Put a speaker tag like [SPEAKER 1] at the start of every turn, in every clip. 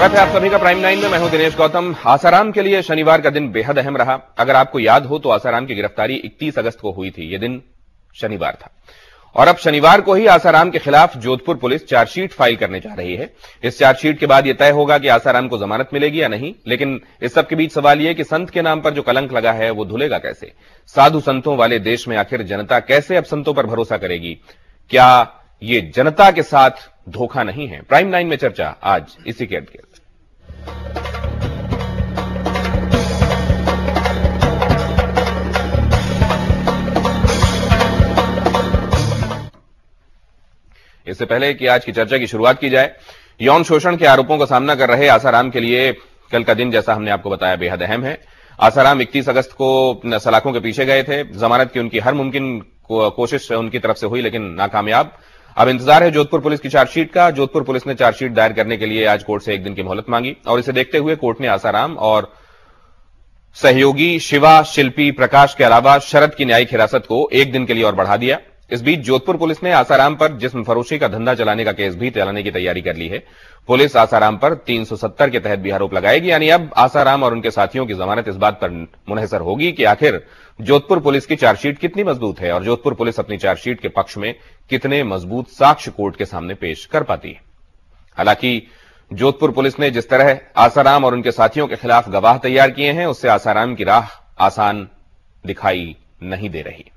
[SPEAKER 1] स्वागत है आप सभी का प्राइम 9 में। मैं हूं दिनेश गौतम। आसाराम के लिए शनिवार का दिन बेहद अहम रहा। अगर आपको याद हो तो आसाराम की गिरफ्तारी 31 अगस्त को हुई थी। यह दिन शनिवार था और अब शनिवार को ही आसाराम के खिलाफ जोधपुर पुलिस चार्जशीट फाइल करने जा रही है। इस चार्जशीट के बाद यह तय होगा कि आसाराम को जमानत मिलेगी या नहीं। लेकिन इस सब के बीच सवाल यह कि संत के नाम पर जो कलंक लगा है वो धुलेगा कैसे। साधु संतों वाले देश में आखिर जनता कैसे अब संतों पर भरोसा करेगी। क्या ये जनता के साथ धोखा नहीं है? प्राइम 9 में चर्चा आज इसी के इर्द-गिर्द। इससे पहले कि आज की चर्चा की शुरुआत की जाए, यौन शोषण के आरोपों का सामना कर रहे आसाराम के लिए कल का दिन, जैसा हमने आपको बताया, बेहद अहम है। आसाराम 31 अगस्त को सलाखों के पीछे गए थे। जमानत की उनकी हर मुमकिन कोशिश उनकी तरफ से हुई लेकिन नाकामयाब। अब इंतजार है जोधपुर पुलिस की चार्जशीट का। जोधपुर पुलिस ने चार्जशीट दायर करने के लिए आज कोर्ट से 1 दिन की मोहलत मांगी और इसे देखते हुए कोर्ट ने आसाराम और सहयोगी शिवा, शिल्पी, प्रकाश के अलावा शरद की न्यायिक हिरासत को 1 दिन के लिए और बढ़ा दिया। इस बीच जोधपुर पुलिस ने आसाराम पर जिस्म फरोशी का धंधा चलाने का केस भी चलाने की तैयारी कर ली है। पुलिस आसाराम पर 370 के तहत भी आरोप लगाएगी। यानी अब आसाराम और उनके साथियों की जमानत इस बात पर मुनहसर होगी कि आखिर जोधपुर पुलिस की चार्जशीट कितनी मजबूत है और जोधपुर पुलिस अपनी चार्जशीट के पक्ष में कितने मजबूत साक्ष्य कोर्ट के सामने पेश कर पाती है। हालांकि जोधपुर पुलिस ने जिस तरह आसाराम और उनके साथियों के खिलाफ गवाह तैयार किए हैं, उससे आसाराम की राह आसान दिखाई नहीं दे रही।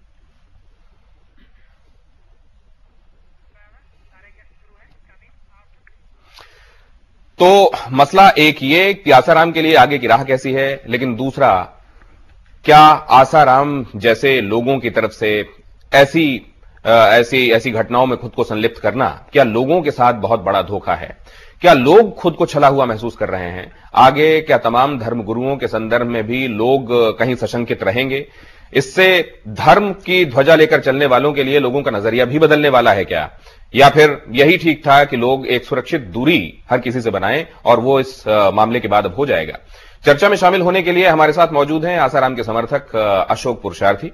[SPEAKER 1] तो मसला एक ये कि आसाराम के लिए आगे की राह कैसी है, लेकिन दूसरा, क्या आसाराम जैसे लोगों की तरफ से ऐसी घटनाओं में खुद को संलिप्त करना, क्या लोगों के साथ बहुत बड़ा धोखा है? क्या लोग खुद को छला हुआ महसूस कर रहे हैं? आगे क्या तमाम धर्मगुरुओं के संदर्भ में भी लोग कहीं सशंकित रहेंगे? इससे धर्म की ध्वजा लेकर चलने वालों के लिए लोगों का नजरिया भी बदलने वाला है क्या? या फिर यही ठीक था कि लोग एक सुरक्षित दूरी हर किसी से बनाएं और वो इस मामले के बाद अब हो जाएगा? चर्चा में शामिल होने के लिए हमारे साथ मौजूद हैं आसाराम के समर्थक अशोक पुरुषार्थी,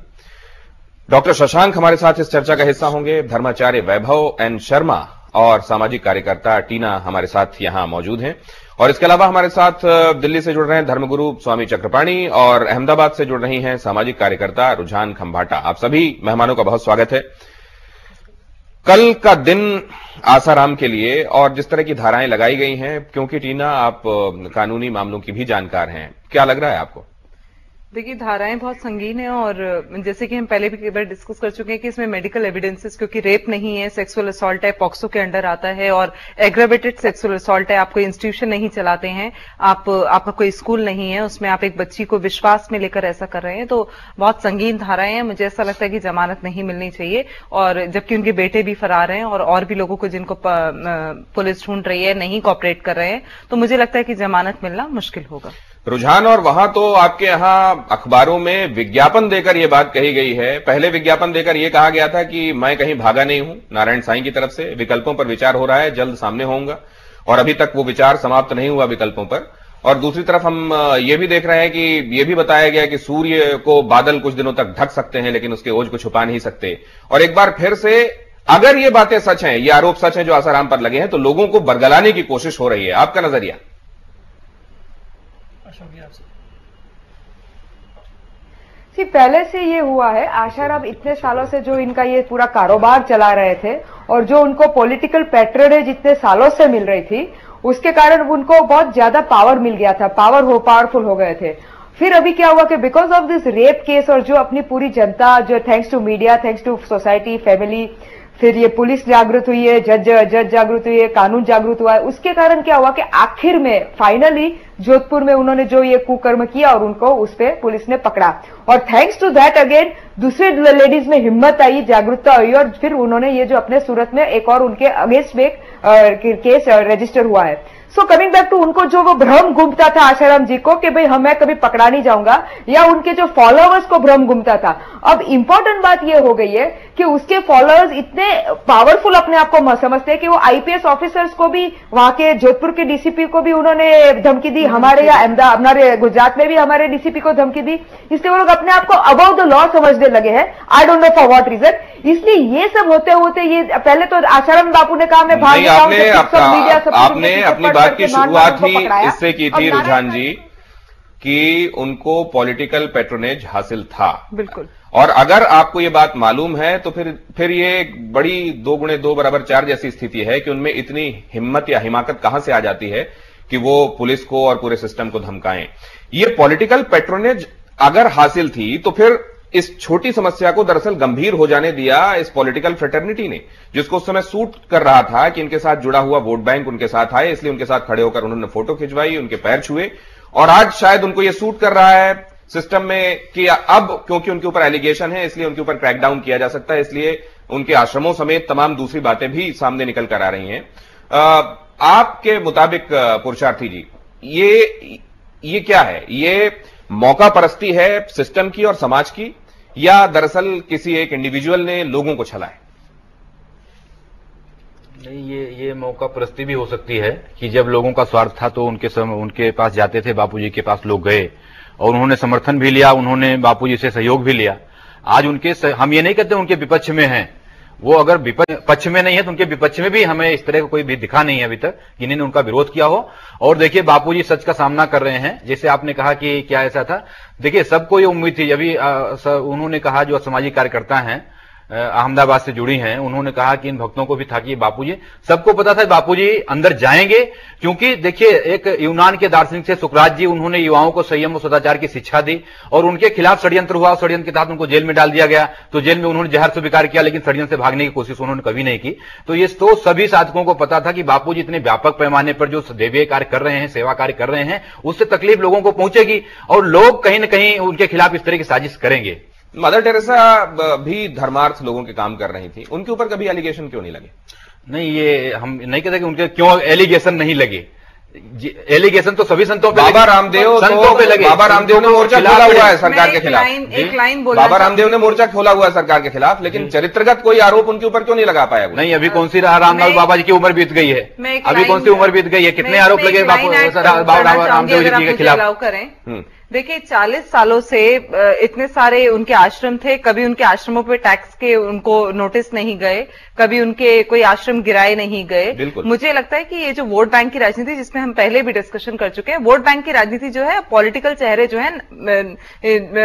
[SPEAKER 1] डॉक्टर शशांक हमारे साथ इस चर्चा का हिस्सा होंगे, धर्माचार्य वैभव एन शर्मा और सामाजिक कार्यकर्ता टीना हमारे साथ यहां मौजूद हैं। और इसके अलावा हमारे साथ दिल्ली से जुड़ रहे हैं धर्मगुरु स्वामी चक्रपाणी और अहमदाबाद से जुड़ रही हैं सामाजिक कार्यकर्ता रुझान खंभाटा। आप सभी मेहमानों का बहुत स्वागत है। कल का दिन आसाराम के लिए और जिस तरह की धाराएं लगाई गई हैं, क्योंकि टीना आप कानूनी मामलों की भी जानकार हैं, क्या लग रहा है आपको?
[SPEAKER 2] देखिए, धाराएं बहुत संगीन है और जैसे कि हम पहले भी कई बार डिस्कस कर चुके हैं कि इसमें मेडिकल एविडेंसेस, क्योंकि रेप नहीं है, सेक्सुअल असॉल्ट है, पॉक्सो के अंडर आता है और एग्रावेटेड सेक्सुअल असॉल्ट है। आप कोई इंस्टीट्यूशन नहीं चलाते हैं, आपका कोई स्कूल नहीं है, उसमें आप एक बच्ची को विश्वास में लेकर ऐसा कर रहे हैं, तो बहुत संगीन धाराएं हैं। मुझे ऐसा लगता है कि जमानत नहीं मिलनी चाहिए, और जबकि उनके बेटे भी फरार हैं और भी लोगों को जिनको पुलिस ढूंढ रही है नहीं कॉपरेट कर रहे हैं, तो मुझे लगता है कि जमानत मिलना मुश्किल होगा।
[SPEAKER 1] रुझान, और वहां तो आपके यहां अखबारों में विज्ञापन देकर यह बात कही गई है, पहले विज्ञापन देकर यह कहा गया था कि मैं कहीं भागा नहीं हूं, नारायण साईं की तरफ से विकल्पों पर विचार हो रहा है, जल्द सामने होऊंगा, और अभी तक वो विचार समाप्त नहीं हुआ विकल्पों पर। और दूसरी तरफ हम ये भी देख रहे हैं कि यह भी बताया गया कि सूर्य को बादल कुछ दिनों तक ढक सकते हैं लेकिन उसके ओज को छुपा नहीं सकते। और एक बार फिर से अगर ये बातें सच हैं, ये आरोप सच हैं जो आसाराम पर लगे हैं, तो लोगों को बरगलाने की कोशिश हो रही है। आपका नजरिया?
[SPEAKER 3] पहले से ये हुआ है, आसाराम इतने सालों से जो इनका ये पूरा कारोबार चला रहे थे और जो उनको पॉलिटिकल पैट्रोनेज इतने सालों से मिल रही थी, उसके कारण उनको बहुत ज्यादा पावर मिल गया था, पावरफुल हो गए थे। फिर अभी क्या हुआ कि because of this rape case, और जो अपनी पूरी जनता, जो thanks to media, thanks to society, family, फिर ये पुलिस जागृत हुई है, जज जागृत हुई है, कानून जागृत हुआ है, उसके कारण क्या हुआ कि आखिर में फाइनली जोधपुर में उन्होंने जो ये कुकर्म किया और उनको उस पे पुलिस ने पकड़ा। और थैंक्स टू दैट अगेन दूसरे लेडीज में हिम्मत आई, जागरूकता हुई, और फिर उन्होंने ये जो अपने सूरत में एक और उनके अगेंस्ट में केस रजिस्टर हुआ है। सो कमिंग बैक टू, उनको जो वो भ्रम घूमता था आसाराम जी को कि भाई मैं कभी पकड़ा नहीं जाऊंगा, या उनके जो फॉलोअर्स को भ्रम घूमता था, अब इंपॉर्टेंट बात ये हो गई है कि उसके फॉलोअर्स इतने पावरफुल अपने आप को समझते हैं कि वो आईपीएस ऑफिसर्स को भी, वहां के जोधपुर के डीसीपी को भी उन्होंने धमकी दी, हमारे हमारे गुजरात में भी हमारे डीसीपी को धमकी दी, इसलिए वो लोग अपने आप को अबव द लॉ समझने लगे हैं। I don't know for what reason. इसलिए ये सब होते होते ये पहले तो आसाराम बापू ने कहा मैं भाग
[SPEAKER 1] नहीं, आपने अपनी बात की शुरुआत ही इससे की थी रुझान जी कि उनको पॉलिटिकल पैट्रोनेज हासिल था।
[SPEAKER 2] बिल्कुल।
[SPEAKER 1] और अगर आपको ये बात मालूम है तो फिर ये बड़ी 2 × 2 = 4 जैसी स्थिति है कि उनमें इतनी हिम्मत या हिमाकत कहां से आ जाती है कि वो पुलिस को और पूरे सिस्टम को धमकाएं। ये पॉलिटिकल पैट्रोनेज अगर हासिल थी तो फिर इस छोटी समस्या को दरअसल गंभीर हो जाने दिया इस पॉलिटिकल फ्रेटर्निटी ने, जिसको उस समय सूट कर रहा था कि इनके साथ जुड़ा हुआ वोट बैंक उनके साथ आए, इसलिए उनके साथ खड़े होकर उन्होंने फोटो खिंचवाई, उनके पैर छुए। और आज शायद उनको यह सूट कर रहा है सिस्टम में कि अब क्योंकि उनके ऊपर एलिगेशन है इसलिए उनके ऊपर क्रैकडाउन किया जा सकता है, इसलिए उनके आश्रमों समेत तमाम दूसरी बातें भी सामने निकल कर आ रही हैं। आपके मुताबिक पुरुषार्थी जी, ये क्या है? ये मौका परस्ती है सिस्टम की और समाज की, या दरअसल किसी एक इंडिविजुअल ने लोगों को छला है?
[SPEAKER 4] नहीं, ये मौका परस्ती भी हो सकती है कि जब लोगों का स्वार्थ था तो उनके पास जाते थे, बापूजी के पास लोग गए और उन्होंने समर्थन भी लिया, उन्होंने बापूजी से सहयोग भी लिया। आज हम ये नहीं कहते उनके विपक्ष में हैं, वो अगर पक्ष में नहीं है तो उनके विपक्ष में भी हमें इस तरह का कोई भी दिखा नहीं है अभी तक कि इन्होंने उनका विरोध किया हो। और देखिए, बापूजी सच का सामना कर रहे हैं। जैसे आपने कहा कि क्या ऐसा था, देखिए सबको ये उम्मीद थी। अभी उन्होंने कहा, जो सामाजिक कार्यकर्ता हैं अहमदाबाद से जुड़ी हैं, उन्होंने कहा कि इन भक्तों को भी था कि बापूजी, सबको पता था बापूजी अंदर जाएंगे, क्योंकि देखिए एक यूनान के दार्शनिक थे सुकरात जी, उन्होंने युवाओं को संयम और सदाचार की शिक्षा दी और उनके खिलाफ षड्यंत्र हुआ, षड्यंत्र के तहत उनको जेल में डाल दिया गया। तो जेल में उन्होंने जहर स्वीकार किया, लेकिन षड्यंत्र से भागने की कोशिश उन्होंने कभी नहीं की। तो ये तो सभी साधकों को पता था कि बापूजी इतने व्यापक पैमाने पर जो देवीय कार्य कर रहे हैं, सेवा कार्य कर रहे हैं, उससे तकलीफ लोगों को पहुंचेगी और लोग कहीं न कहीं उनके खिलाफ इस तरह की साजिश करेंगे।
[SPEAKER 1] मदर टेरेसा भी धर्मार्थ लोगों के काम कर रही थी, उनके ऊपर कभी एलिगेशन क्यों नहीं लगे?
[SPEAKER 4] नहीं, ये हम नहीं कहते कि उनके क्यों एलिगेशन नहीं लगे। एलिगेशन तो सभी संतों पे,
[SPEAKER 1] बाबा रामदेव संतों पे लगे। बाबा रामदेव ने मोर्चा खोला हुआ है सरकार के खिलाफ।
[SPEAKER 2] एक लाइन बोला,
[SPEAKER 1] बाबा रामदेव ने मोर्चा खोला हुआ है सरकार के खिलाफ, लेकिन चरित्रगत कोई आरोप उनके ऊपर क्यों नहीं लगा पाया?
[SPEAKER 4] नहीं, अभी कौन सी रामलाल बाबा जी की उम्र बीत गई है, अभी कौन सी उम्र बीत गई है? कितने आरोप लगे बाबा रामदेव जी के खिलाफ?
[SPEAKER 2] करें देखिए, 40 सालों से इतने सारे उनके आश्रम थे, कभी उनके आश्रमों पे टैक्स के उनको नोटिस नहीं गए, कभी उनके कोई आश्रम गिराए नहीं गए। मुझे लगता है कि ये जो वोट बैंक की राजनीति, जिसमें हम पहले भी डिस्कशन कर चुके हैं, वोट बैंक की राजनीति जो है, पॉलिटिकल चेहरे जो है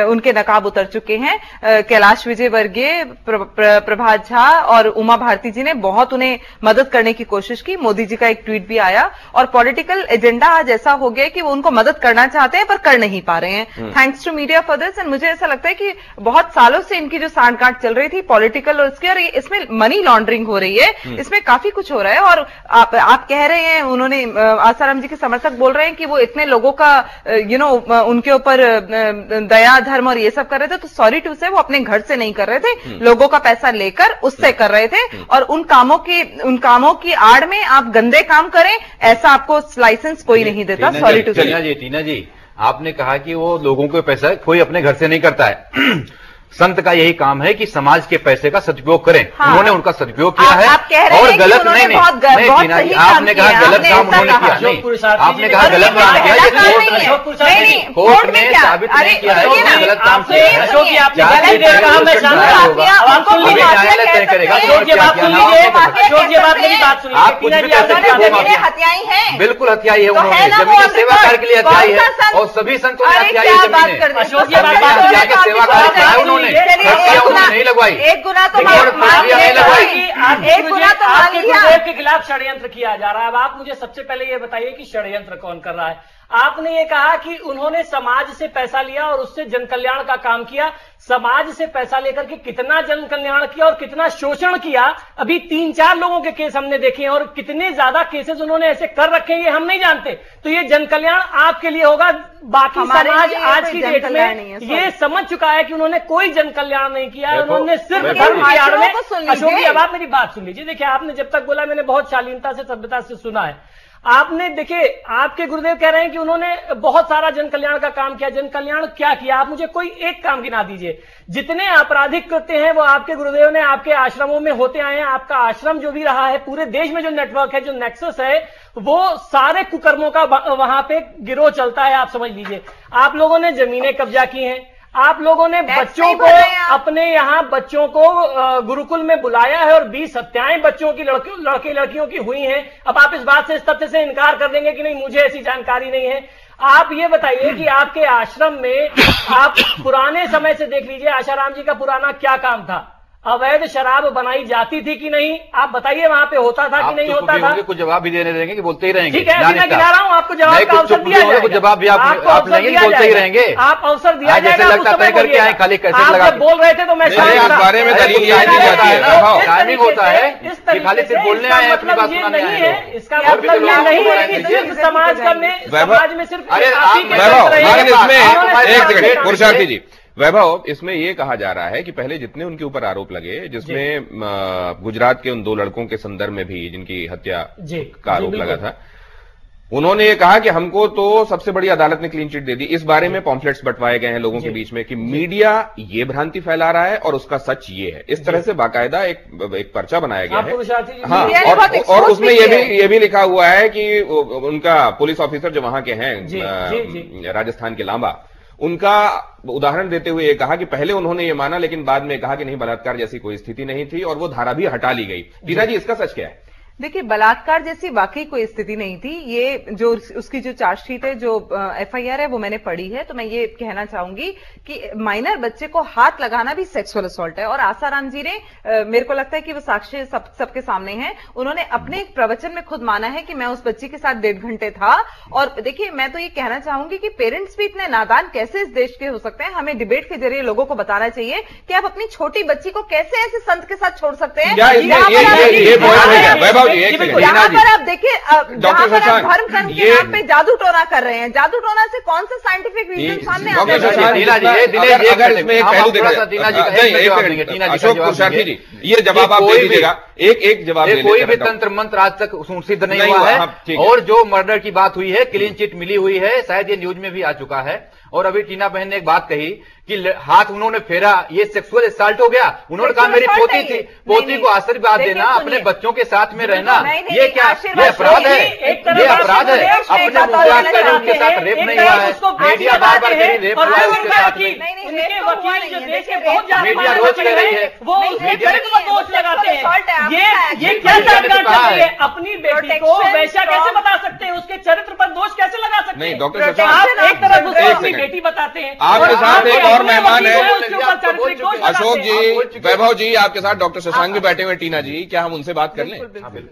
[SPEAKER 2] उनके नकाब उतर चुके हैं। कैलाश विजयवर्गीय, प्रभात झा और उमा भारती जी ने बहुत उन्हें मदद करने की कोशिश की। मोदी जी का एक ट्वीट भी आया और पॉलिटिकल एजेंडा आज ऐसा हो गया कि वो उनको मदद करना चाहते हैं पर कर नहीं पा रहे हैं। Thanks to media for this. And मुझे ऐसा लगता है कि बहुत सालों से इनकी जो सांठगांठ चल रही थी पॉलिटिकल और इसके, और इसमें मनी लॉन्ड्रिंग हो रही है, इसमें काफी कुछ हो रहा है। और आप कह रहे हैं, उन्होंने आसाराम जी के समर्थक बोल रहे हैं कि वो इतने लोगों का उनके ऊपर दया धर्म और ये सब कर रहे थे, तो सॉरी टू से वो अपने घर से नहीं कर रहे थे, लोगों का पैसा लेकर उससे कर रहे थे। और उन कामों की आड़ में आप गंदे काम करें, ऐसा आपको लाइसेंस कोई नहीं देता। सॉरी टू से।
[SPEAKER 4] टीना जी, आपने कहा कि वो लोगों के पैसा कोई अपने घर से नहीं करता है। संत का यही काम है कि समाज के पैसे का सदुपयोग करें। उन्होंने उनका सदुपयोग किया है और गलत नहीं, आपने कहा गलत काम उन्होंने किया नहीं, आपने कहा गलत काम किया, कोर्ट ने साबित नहीं किया है कि गलत काम किया है, करेगा। बिल्कुल हत्याई है उन्होंने, जमीन सेवा कार्य के लिए हत्याई है और सभी संतों ने हत्याई है, सेवा कार्य किया है उन्होंने, नहीं लगवाई।
[SPEAKER 5] एक गुना तो मान लिया के खिलाफ षड्यंत्र किया जा रहा है। अब आप मुझे सबसे पहले ये बताइए कि षड्यंत्र कौन कर रहा है? आपने ये कहा कि उन्होंने समाज से पैसा लिया और उससे जन कल्याण का काम किया। समाज से पैसा लेकर के कितना जन कल्याण किया और कितना शोषण किया, अभी 3-4 लोगों के केस हमने देखे हैं और कितने ज्यादा केसेस उन्होंने ऐसे कर रखे हैं ये हम नहीं जानते। तो ये जन कल्याण आपके लिए होगा, बाकी समाज आज की डेट में ये समझ चुका है कि उन्होंने कोई जन कल्याण नहीं किया है, उन्होंने सिर्फ धर्म की आड़ में। अशोक जी, अब आप मेरी बात सुन लीजिए। देखिए, आपने जब तक बोला मैंने बहुत शालीनता से, सभ्यता से सुना है। आपने देखिए, आपके गुरुदेव कह रहे हैं कि उन्होंने बहुत सारा जन कल्याण का काम किया। जन कल्याण क्या किया? आप मुझे कोई एक काम गिना दीजिए। जितने आपराधिक कृत्य हैं वो आपके गुरुदेव ने आपके आश्रमों में होते आए हैं। आपका आश्रम जो भी रहा है, पूरे देश में जो नेटवर्क है, जो नेक्सस है, वो सारे कुकर्मों का वहां पे गिरोह चलता है। आप समझ लीजिए, आप लोगों ने जमीनें कब्जा की हैं, आप लोगों ने बच्चों को अपने यहाँ बच्चों को गुरुकुल में बुलाया है और 20 हत्याएं बच्चों की लड़कियों की हुई हैं। अब आप इस बात से, इस तथ्य से इनकार कर देंगे कि नहीं मुझे ऐसी जानकारी नहीं है। आप ये बताइए कि आपके आश्रम में, आप पुराने समय से देख लीजिए, आशाराम जी का पुराना क्या काम था? अवैध शराब बनाई जाती थी कि नहीं? आप बताइए वहां पे होता था कि नहीं होता था?
[SPEAKER 4] कुछ जवाब भी देने देंगे कि बोलते ही रहेंगे।
[SPEAKER 5] ठीक है, मैं गिना रहा हूँ, आपको जवाब का अवसर दिया जाएगा।
[SPEAKER 4] जवाब भी आप नहीं बोलते ही रहेंगे।
[SPEAKER 5] आप अवसर दिया जाएगा,
[SPEAKER 4] जैसे लगता है करके आए खाली कैसे लगा
[SPEAKER 5] बोल रहे थे तो मैं
[SPEAKER 1] बारे में
[SPEAKER 4] टाइमिंग होता है कि खाली सिर्फ बोलने आए अपनी बात सुनाने
[SPEAKER 5] नहीं है। इसका मतलब ये नहीं है कि सिर्फ समाज में सिर्फ
[SPEAKER 1] पुरुषार्थी जी, वैभव, इसमें यह कहा जा रहा है कि पहले जितने उनके ऊपर आरोप लगे, जिसमें गुजरात के उन 2 लड़कों के संदर्भ में भी जिनकी हत्या का आरोप लगा था, उन्होंने ये कहा कि हमको तो सबसे बड़ी अदालत ने क्लीन चिट दे दी। इस बारे में पॉम्फलेट्स बंटवाए गए हैं लोगों के बीच में कि मीडिया ये भ्रांति फैला रहा है और उसका सच ये है। इस तरह से बाकायदा एक पर्चा बनाया गया है। हाँ, और उसमें ये भी लिखा हुआ है कि उनका पुलिस ऑफिसर जो वहां के हैं राजस्थान के लांबा, उनका उदाहरण देते हुए ये कहा कि पहले उन्होंने ये माना लेकिन बाद में कहा कि नहीं, बलात्कार जैसी कोई स्थिति नहीं थी और वो धारा भी हटा ली गई। टीना जी, इसका सच क्या है?
[SPEAKER 2] देखिए, बलात्कार जैसी वाकई कोई स्थिति नहीं थी। ये जो उसकी जो चार्जशीट है, जो एफआईआर है, वो मैंने पढ़ी है। तो मैं ये कहना चाहूंगी कि माइनर बच्चे को हाथ लगाना भी सेक्सुअल असॉल्ट है। और आसाराम जी ने, मेरे को लगता है कि वो साक्ष्य सबके सामने हैं, उन्होंने अपने एक प्रवचन में खुद माना है कि मैं उस बच्ची के साथ 1.5 घंटे था। और देखिए, मैं तो ये कहना चाहूंगी कि पेरेंट्स भी इतने नादान कैसे इस देश के हो सकते हैं। हमें डिबेट के जरिए लोगों को बताना चाहिए कि आप अपनी छोटी बच्ची को कैसे ऐसे संत के साथ छोड़ सकते हैं। यहाँ पर आप देखिए, जहां पर आप धर्म कर्म के नाम पे जादू टोना कर रहे हैं, जादू टोना से कौन सा साइंटिफिक रीजन सामने आता है?
[SPEAKER 1] अशोक पुरुषार्थी जी, ये जवाब आप दे दीजिएगा। एक जवाब,
[SPEAKER 4] कोई भी तंत्र मंत्र आज तक सिद्ध नहीं हुआ है। और जो मर्डर की बात हुई है, क्लीन चिट मिली हुई है, शायद ये न्यूज में भी आ चुका है। और अभी टीना बहन ने एक बात कही कि हाथ उन्होंने फेरा, ये सेक्सुअल असॉल्ट हो गया। उन्होंने कहा मेरी पोती थी, पोती को आशीर्वाद देना, अपने बच्चों के साथ में रहना, ये क्या, ये अपराध है? ये अपराध है। अपने मुख्तार करीम उनके साथ रेप नहीं हुआ है। मीडिया बार बार कहीं रेप हुआ है उसके साथ में। मीडिया रोज कह रही है,
[SPEAKER 5] वो चरित्र पर दोष लगाते हैं। ये क्या जानकारी है? अपनी बेटी को वैसा कैसे बता सकते हैं? उसके चरित्र पर दोष कैसे लगा सकते हैं?
[SPEAKER 1] नहीं डॉक्टर शशांक,
[SPEAKER 5] आप एक तरफ दूसरे अपनी बेटी बताते हैं।
[SPEAKER 1] आपके साथ एक और मेहमान है अशोक जी, वैभव जी, आपके साथ डॉक्टर शशांक भी बैठे हुए। टीना जी, क्या हम उनसे बात कर लें?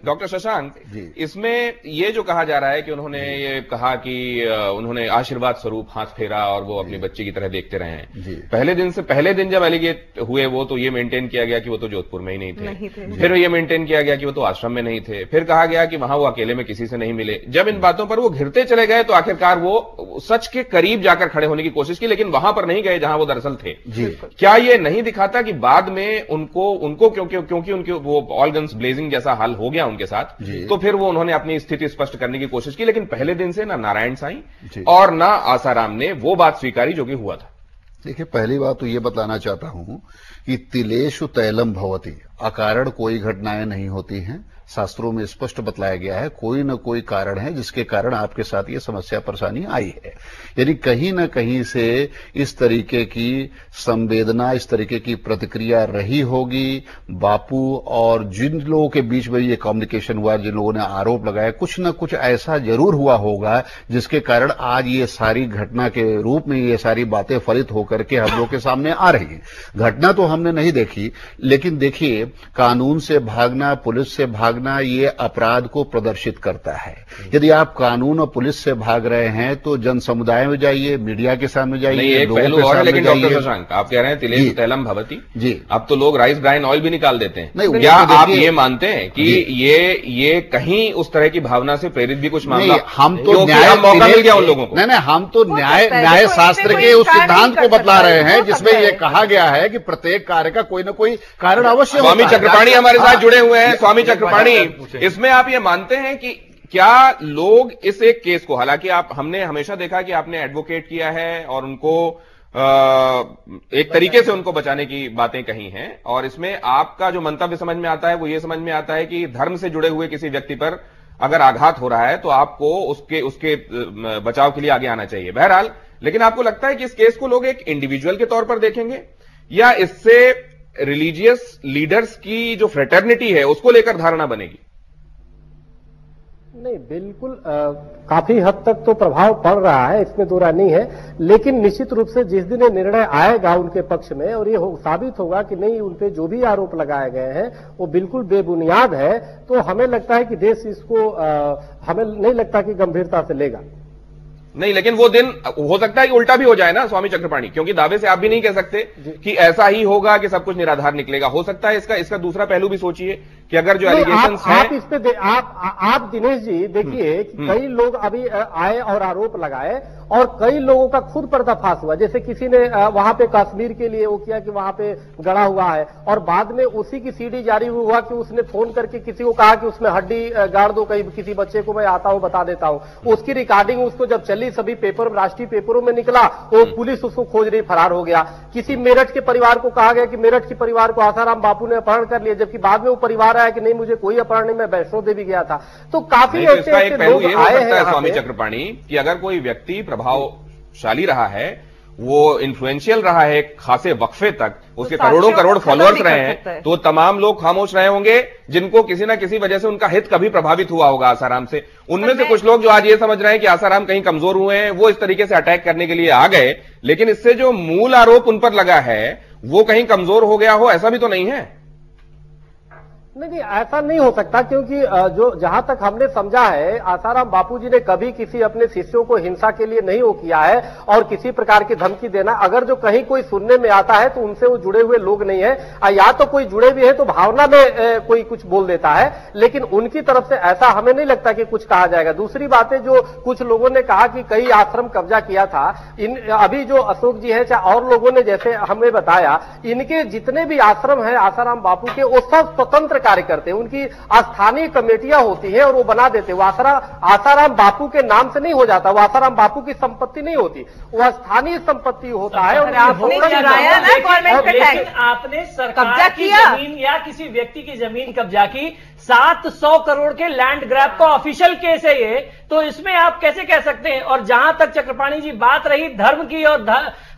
[SPEAKER 1] डॉक्टर शशांक, इसमें ये जो कहा जा रहा है कि उन्होंने ये कहा कि उन्होंने आशीर्वाद स्वरूप हाथ फेरा और वो अपनी बच्ची की तरह देखते रहे हैं। पहले दिन जब एलिगेट हुए वो तो ये मेंटेन किया गया कि वो तो जोधपुर में ही नहीं थे। फिर ये मेंटेन किया गया कि वो तो आश्रम में नहीं थे। फिर कहा गया कि वहां वो अकेले में किसी से नहीं मिले। जब इन बातों पर वो घिरते चले गए तो आखिरकार वो सच के करीब जाकर खड़े होने की कोशिश की, लेकिन वहां पर नहीं गए जहां वो दरअसल थे। क्या ये नहीं दिखाता कि बाद में उनको क्योंकि उनके वो ऑल गन्स ब्लेजिंग जैसा हाल हो गया उनके साथ, तो फिर वो उन्होंने अपनी स्थिति स्पष्ट करने की कोशिश की, लेकिन पहले दिन से ना नारायण साईं और ना आसाराम ने वो बात स्वीकारी जो कि हुआ था?
[SPEAKER 6] देखिए, पहली बात तो ये बताना चाहता हूं कि तिलेषु तैलम भवति, अकारण कोई घटनाएं नहीं होती हैं। शास्त्रों में स्पष्ट बतलाया गया है कोई न कोई कारण है जिसके कारण आपके साथ ये समस्या परेशानी आई है। यानी कहीं न कहीं से इस तरीके की संवेदना, इस तरीके की प्रतिक्रिया रही होगी। बापू और जिन लोगों के बीच में ये कम्युनिकेशन हुआ, जिन लोगों ने आरोप लगाया, कुछ न कुछ ऐसा जरूर हुआ होगा जिसके कारण आज ये सारी घटना के रूप में ये सारी बातें फलित होकर के हम लोग के सामने आ रही हैं। घटना तो हमने नहीं देखी, लेकिन देखिए, कानून से भागना, पुलिस से भागना, ये अपराध को प्रदर्शित करता है। यदि आप कानून और पुलिस से भाग रहे हैं तो जन समुदाय में जाइए, मीडिया के सामने जाइए।
[SPEAKER 1] एक पहलू और है, लेकिन डॉक्टर शशांक, आप कह रहे हैं तिलेषु तैलम भवति जी, अब तो लोग राइस ब्राइन ऑयल भी निकाल देते हैं। नहीं, क्या आप ये मानते हैं कि ये कहीं उस तरह की भावना से प्रेरित भी कुछ मामला?
[SPEAKER 6] हम तो न्याय
[SPEAKER 1] मौका मिल गया उन लोगों को।
[SPEAKER 6] नहीं, हम तो न्याय शास्त्र के उस सिद्धांत को बतला रहे हैं जिसमें यह कहा गया है कि प्रत्येक कार्य का कोई न कोई कारण अवश्य।
[SPEAKER 1] स्वामी चक्रपाणी हमारे साथ जुड़े हुए हैं। स्वामी चक्रपाणी, इसमें आप ये मानते हैं कि क्या लोग इस एक केस को, हालांकि हमने हमेशा देखा कि आपने एडवोकेट किया है और उनको एक तरीके से उनको बचाने की बातें कही हैं, और इसमें आपका जो मंतव्य समझ में आता है वो ये समझ में आता है कि धर्म से जुड़े हुए किसी व्यक्ति पर अगर आघात हो रहा है तो आपको उसके बचाव के लिए आगे आना चाहिए। बहरहाल, लेकिन आपको लगता है कि इस केस को लोग एक इंडिविजुअल के तौर पर देखेंगे या इससे रिलीजियस लीडर्स की जो फ्रेटर्निटी है उसको लेकर धारणा बनेगी?
[SPEAKER 7] नहीं, बिल्कुल काफी हद तक तो प्रभाव पड़ रहा है, इसमें दो राय नहीं है। लेकिन निश्चित रूप से जिस दिन ये निर्णय आएगा उनके पक्ष में और ये साबित होगा कि नहीं, उनपे जो भी आरोप लगाए गए हैं वो बिल्कुल बेबुनियाद है, तो हमें लगता है कि देश इसको हमें नहीं लगता कि गंभीरता से लेगा।
[SPEAKER 1] नहीं, लेकिन वो दिन हो सकता है कि उल्टा भी हो जाए ना स्वामी चक्रपाणी, क्योंकि दावे से आप भी नहीं कह सकते कि ऐसा ही होगा कि सब कुछ निराधार निकलेगा। हो सकता है इसका दूसरा पहलू भी सोचिए कि अगर जो एलिगेशंस हैं,
[SPEAKER 7] आप इस पे आप दिनेश जी देखिए कि कई लोग अभी आए और आरोप लगाए और कई लोगों का खुद पर्दाफाश हुआ। जैसे किसी ने वहां पे कश्मीर के लिए वो किया कि वहां पे गड़ा हुआ है और बाद में उसी की सीडी जारी हुआ कि उसने फोन करके किसी को कहा कि उसमें हड्डी गाड़ दो, कहीं किसी बच्चे को मैं आता हूं बता देता हूं। उसकी रिकॉर्डिंग उसको जब चली सभी पेपर राष्ट्रीय पेपरों में निकला, वो पुलिस उसको खोज रही, फरार हो गया। किसी मेरठ के परिवार को कहा गया कि मेरठ के परिवार को आसाराम बापू ने अपहरण कर लिया, जबकि बाद में वो परिवार आया कि नहीं मुझे कोई अपहरण नहीं, मैं वैष्णो देवी गया था। तो काफी ऐसे लोग आए हैं
[SPEAKER 1] स्वामी चक्रपाणी कि अगर कोई व्यक्ति प्रभावशाली रहा है, वो इन्फ्लुएंशियल रहा है खासे वक्फे तक, उसके करोड़ों करोड़ फॉलोअर्स रहे हैं, तो तमाम लोग खामोश रहे होंगे जिनको किसी ना किसी वजह से उनका हित कभी प्रभावित हुआ होगा आसाराम से। उनमें से कुछ लोग जो आज ये समझ रहे हैं कि आसाराम कहीं कमजोर हुए हैं, वो इस तरीके से अटैक करने के लिए आ गए, लेकिन इससे जो मूल आरोप उन पर लगा है वो कहीं कमजोर हो गया हो, ऐसा भी तो नहीं है।
[SPEAKER 7] नहीं, ऐसा नहीं हो सकता, क्योंकि जो जहां तक हमने समझा है आसाराम बापूजी ने कभी किसी अपने शिष्यों को हिंसा के लिए नहीं वो किया है और किसी प्रकार की धमकी देना। अगर जो कहीं कोई सुनने में आता है तो उनसे वो जुड़े हुए लोग नहीं है, या तो कोई जुड़े भी है तो भावना में कोई कुछ बोल देता है, लेकिन उनकी तरफ से ऐसा हमें नहीं लगता कि कुछ कहा जाएगा। दूसरी बात है, जो कुछ लोगों ने कहा कि कई आश्रम कब्जा किया था, अभी जो अशोक जी है चाहे और लोगों ने जैसे हमें बताया, इनके जितने भी आश्रम है आसाराम बापू के, वो सब स्वतंत्र कार्य करते हैं, उनकी स्थानीय कमेटियां होती हैं और वो बना देते हैं। वो आसाराम बापू के नाम से नहीं हो जाता, वो आसाराम बापू की संपत्ति नहीं होती, वो स्थानीय संपत्ति होता है। और
[SPEAKER 5] आपने सरकार की जमीन या किसी व्यक्ति की जमीन कब्जा की, 700 करोड़ के लैंड ग्रैब का ऑफिशियल केस है ये, तो इसमें आप कैसे कह सकते हैं? और जहां तक चक्रपाणी जी बात रही धर्म की और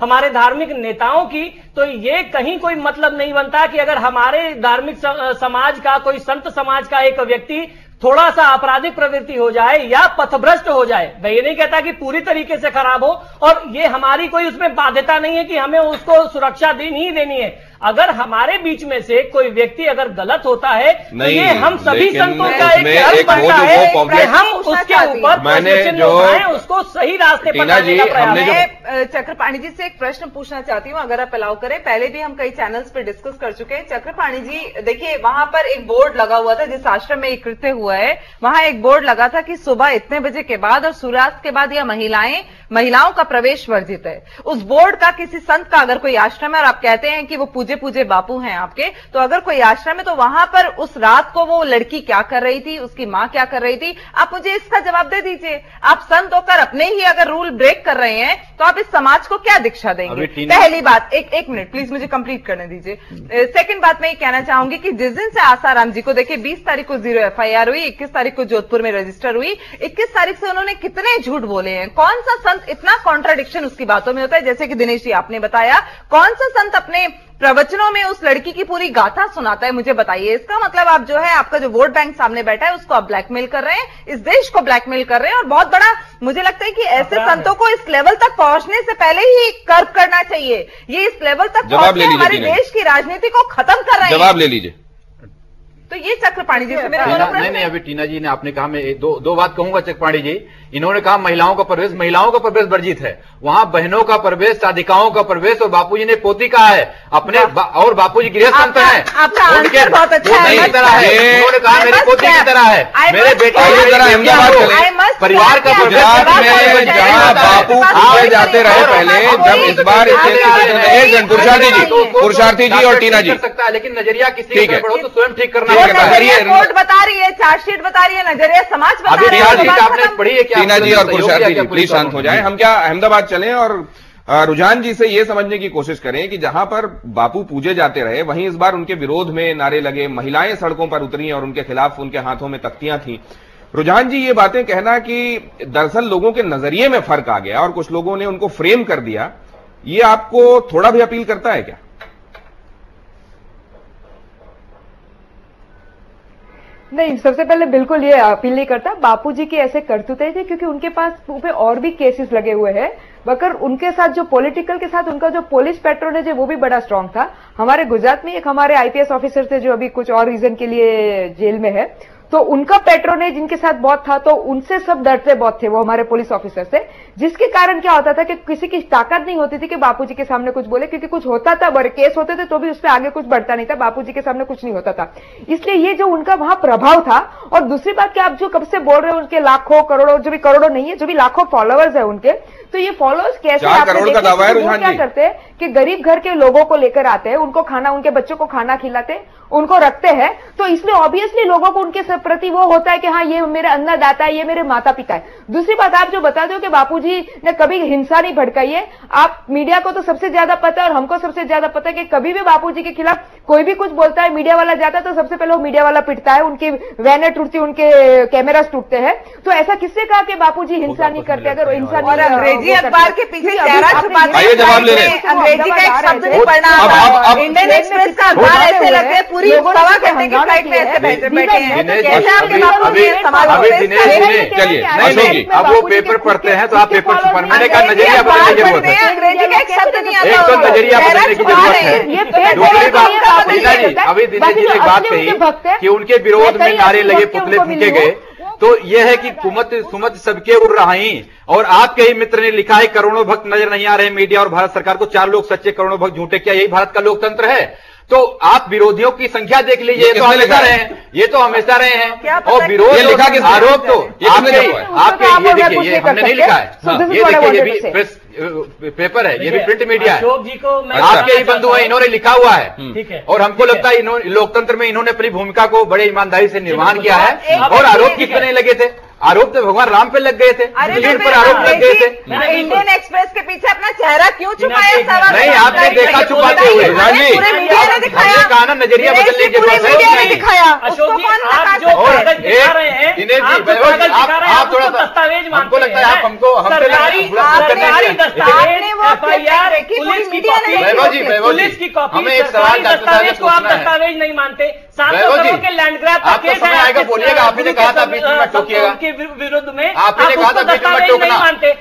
[SPEAKER 5] हमारे धार्मिक नेताओं की, तो ये कहीं कोई मतलब नहीं बनता कि अगर हमारे धार्मिक समाज का, कोई संत समाज का एक व्यक्ति थोड़ा सा आपराधिक प्रवृत्ति हो जाए या पथभ्रष्ट हो जाए, मैं ये नहीं कहता कि पूरी तरीके से खराब हो, और ये हमारी कोई उसमें बाध्यता नहीं है कि हमें उसको सुरक्षा नहीं देनी है। अगर हमारे बीच में से कोई व्यक्ति अगर गलत होता है तो ये हम सभी संतों का एक कर्म बनता है कि हम उसके ऊपर उसको सही रास्ते पर लाने का प्रयास।
[SPEAKER 2] चक्रपाणी जी से एक प्रश्न पूछना चाहती हूँ, अगर आप अलाउ करें। पहले भी हम कई चैनल्स पे डिस्कस कर चुके हैं। चक्रपाणी जी देखिए, वहां पर एक बोर्ड लगा हुआ था जिस आश्रम में कृत्य हुआ है, वहां एक बोर्ड लगा था कि सुबह इतने बजे के बाद और सूर्यास्त के बाद यह महिलाओं का प्रवेश वर्जित है। उस बोर्ड का किसी संत का अगर कोई आश्रम है और आप कहते हैं कि वो पूजे बापू हैं आपके, तो अगर कोई आश्रम है तो वहां पर उस रात को वो लड़की क्या कर रही थी, उसकी मां क्या कर रही थी? आप मुझे इसका जवाब दे दीजिए। आप संत होकर अपने ही अगर रूल ब्रेक कर रहे हैं तो आप इस समाज को क्या दीक्षा देंगे? पहली बात, एक मिनट प्लीज मुझे कंप्लीट करने दीजिए। सेकंड बात मैं ये कहना चाहूंगी कि जिस दिन से आसाराम जी को देखिए 20 तारीख को 0 FIR हुई, 21 तारीख को जोधपुर में रजिस्टर हुई, 21 तारीख से उन्होंने कितने झूठ बोले हैं? कौन सा संत इतना कॉन्ट्राडिक्शन उसकी बातों में होता है? जैसे कि दिनेश जी आपने बताया, कौन सा संत अपने प्रवचनों में उस लड़की की पूरी गाथा सुनाता है? मुझे बताइए। इसका मतलब आप जो है, आपका जो वोट बैंक सामने बैठा है उसको आप ब्लैकमेल कर रहे हैं, इस देश को ब्लैकमेल कर रहे हैं, और बहुत बड़ा मुझे लगता है कि ऐसे संतों को इस लेवल तक पहुंचने से पहले ही कर्व करना चाहिए। ये इस लेवल तक पहुंच के हमारे देश की राजनीति को खत्म कर रहे हैं।
[SPEAKER 1] जवाब ले लीजिए।
[SPEAKER 2] तो ये चक्रपाणी जी से मेरा
[SPEAKER 4] नहीं, अभी टीना जी ने आपने कहा, मैं दो बात कहूंगा चक्रपाणी जी। इन्होंने कहा महिलाओं का प्रवेश वर्जित है, वहां बहनों का प्रवेश, साधिकाओं का प्रवेश, और बापूजी ने पोती कहा है अपने, और बापूजी गृह संत है, उनके
[SPEAKER 2] बहुत अच्छा
[SPEAKER 4] है, उन्होंने कहा मेरी पोती की तरह है, मेरे बेटे परिवार का
[SPEAKER 1] जहां बापू पूजे जाते रहे पहले, जब इस बार पुरुषार्थी जी और टीना जी
[SPEAKER 4] सकता है, लेकिन नजरिया किसी का गड़बड़ हो तो स्वयं ठीक करना
[SPEAKER 2] कोर्ट बता रही है, चार्जशीट बता रही है, नजरिया समाज बता रही है।
[SPEAKER 4] आपने पढ़ी है क्या?
[SPEAKER 1] टीना जी और पुरुषार्थी जी प्लीज शांत हो जाएं। हम क्या अहमदाबाद चलें और रुझान जी से यह समझने की कोशिश करें कि जहां पर बापू पूजे जाते रहे, वहीं इस बार उनके विरोध में नारे लगे, महिलाएं सड़कों पर उतरी और उनके खिलाफ उनके हाथों में तख्तियां थी। रुझान जी, ये बातें कहना कि दरअसल लोगों के नजरिए में फर्क आ गया और कुछ लोगों ने उनको फ्रेम कर दिया, ये आपको थोड़ा भी अपील करता है क्या?
[SPEAKER 3] नहीं, सबसे पहले बिल्कुल ये अपील नहीं करता। बापूजी की ऐसे करतूते थे क्योंकि उनके पास पे और भी केसेस लगे हुए हैं, मगर उनके साथ जो पॉलिटिकल के साथ उनका जो पुलिस पैट्रोनेज है वो भी बड़ा स्ट्रांग था। हमारे गुजरात में एक हमारे आईपीएस ऑफिसर थे जो अभी कुछ और रीजन के लिए जेल में है, तो उनका पैट्रोनेज इनके साथ बहुत था, तो उनसे सब डरते बहुत थे वो हमारे पुलिस ऑफिसर से, जिसके कारण क्या होता था कि किसी की ताकत नहीं होती थी कि बापूजी के सामने कुछ बोले, क्योंकि कुछ होता था, बड़े केस होते थे तो भी उस पर आगे कुछ बढ़ता नहीं था, बापूजी के सामने कुछ नहीं होता था। इसलिए ये जो उनका वहां प्रभाव था। और दूसरी बात कि आप जो कब से बोल रहे हो उनके लाखों करोड़ों, जो भी करोड़ों नहीं है, जो भी लाखों फॉलोअर्स है उनके, तो ये फॉलोअर्स कैसे
[SPEAKER 1] 4 करोड़ का दावा है
[SPEAKER 3] वो क्या करते हैं कि गरीब घर के लोगों को लेकर आते हैं, उनको खाना, उनके बच्चों को खाना खिलाते, उनको रखते हैं, तो इसलिए ऑब्वियसली लोगों को उनके प्रति वो होता है कि हाँ ये मेरे अन्नदाता है, ये मेरे माता पिता है। दूसरी बात, आप जो बताते हो कि बापूजी ने कभी हिंसा नहीं भड़काई है, आप मीडिया को तो सबसे ज्यादा पता है और हमको सबसे ज्यादा पता है कि कभी भी बापूजी के खिलाफ कोई भी कुछ बोलता है, मीडिया वाला जाता है तो सबसे पहले वो मीडिया वाला पिटता है, उनकी वैनें टूटती है, उनके कैमरास टूटते हैं। तो ऐसा किससे कहा कि बापूजी हिंसा नहीं करते? अगर हिंसा नहीं,
[SPEAKER 8] अंग्रेजी अखबार के पीछे चेहरा छुपाते
[SPEAKER 1] आइए जवाब ले रहे हैं।
[SPEAKER 8] अंग्रेजी का एक शब्द नहीं पढ़ना आता, इंडियन एक्सप्रेस का अखबार ऐसे लगते हैं पूरी सवा घंटे की फ्लाइट में ऐसे बैठे हैं, कैसे आपके बापू जी
[SPEAKER 1] चलिए
[SPEAKER 4] अब वो पेपर पढ़ते हैं तो आप पेपर छुपाने, मैंने कहा नजरिया बदलने की जरूरत है,
[SPEAKER 8] अंग्रेजी का एक शब्द नहीं आता,
[SPEAKER 4] एक तो नजरिया बदलने की जरूरत है। दूसरी बात, मीना जी अभी दिनेश जी ने एक बात कही कि उनके विरोध में नारे लगे, पुतले फूके गए, तो यह है कि कुमत सुमत सबके उड़ रहा ही। और आपके ही मित्र ने लिखा है करोड़ों भक्त नजर नहीं आ रहे मीडिया और भारत सरकार को, 4 लोग सच्चे करोड़ों भक्त झूठे, क्या यही भारत का लोकतंत्र है? तो आप विरोधियों की संख्या देख लीजिए, ये तो हमेशा रहे हैं, ये तो हमेशा रहे हैं। और विरोध आरोप तो आपके ये देखिए, ये हमने नहीं लिखा है, ये देखिए ये भी प्रेस पेपर है, ये भी प्रिंट मीडिया है, आपके ही बंधु हैं, इन्होंने लिखा हुआ है। और हमको लगता है लोकतंत्र में इन्होंने अपनी भूमिका को बड़े ईमानदारी से निर्वहन किया है। और आरोप किस पे नहीं लगे थे? आरोप तो भगवान राम पे लग गए थे, लीड पर आरोप लग गए थे।
[SPEAKER 8] इंडियन एक्सप्रेस के पीछे अपना चेहरा क्यों छुपाया?
[SPEAKER 4] नहीं, आपने देखा छुपाते हुए,
[SPEAKER 8] पूरे मीडिया ने दिखाया,
[SPEAKER 4] कहा ना नजरिया बदलने की जरूरत है।
[SPEAKER 8] मीडिया ने दिखाया, उसको कौन नकार सकता है?
[SPEAKER 4] दिनेश जी आप थोड़ा सा, हमको लगता है आप हमको
[SPEAKER 5] पुलिस की कॉपी, हमें एक सवाल दस्तावेज को आप दस्तावेज नहीं मानते, 700 करोड़ के लैंड ग्रैब का केस है,
[SPEAKER 4] आएगा बोलिएगा, आपने कहा था बीच में मत टोकिएगा,
[SPEAKER 5] के विरुद्ध में
[SPEAKER 4] आपने कहा था बीच में मत टोकना,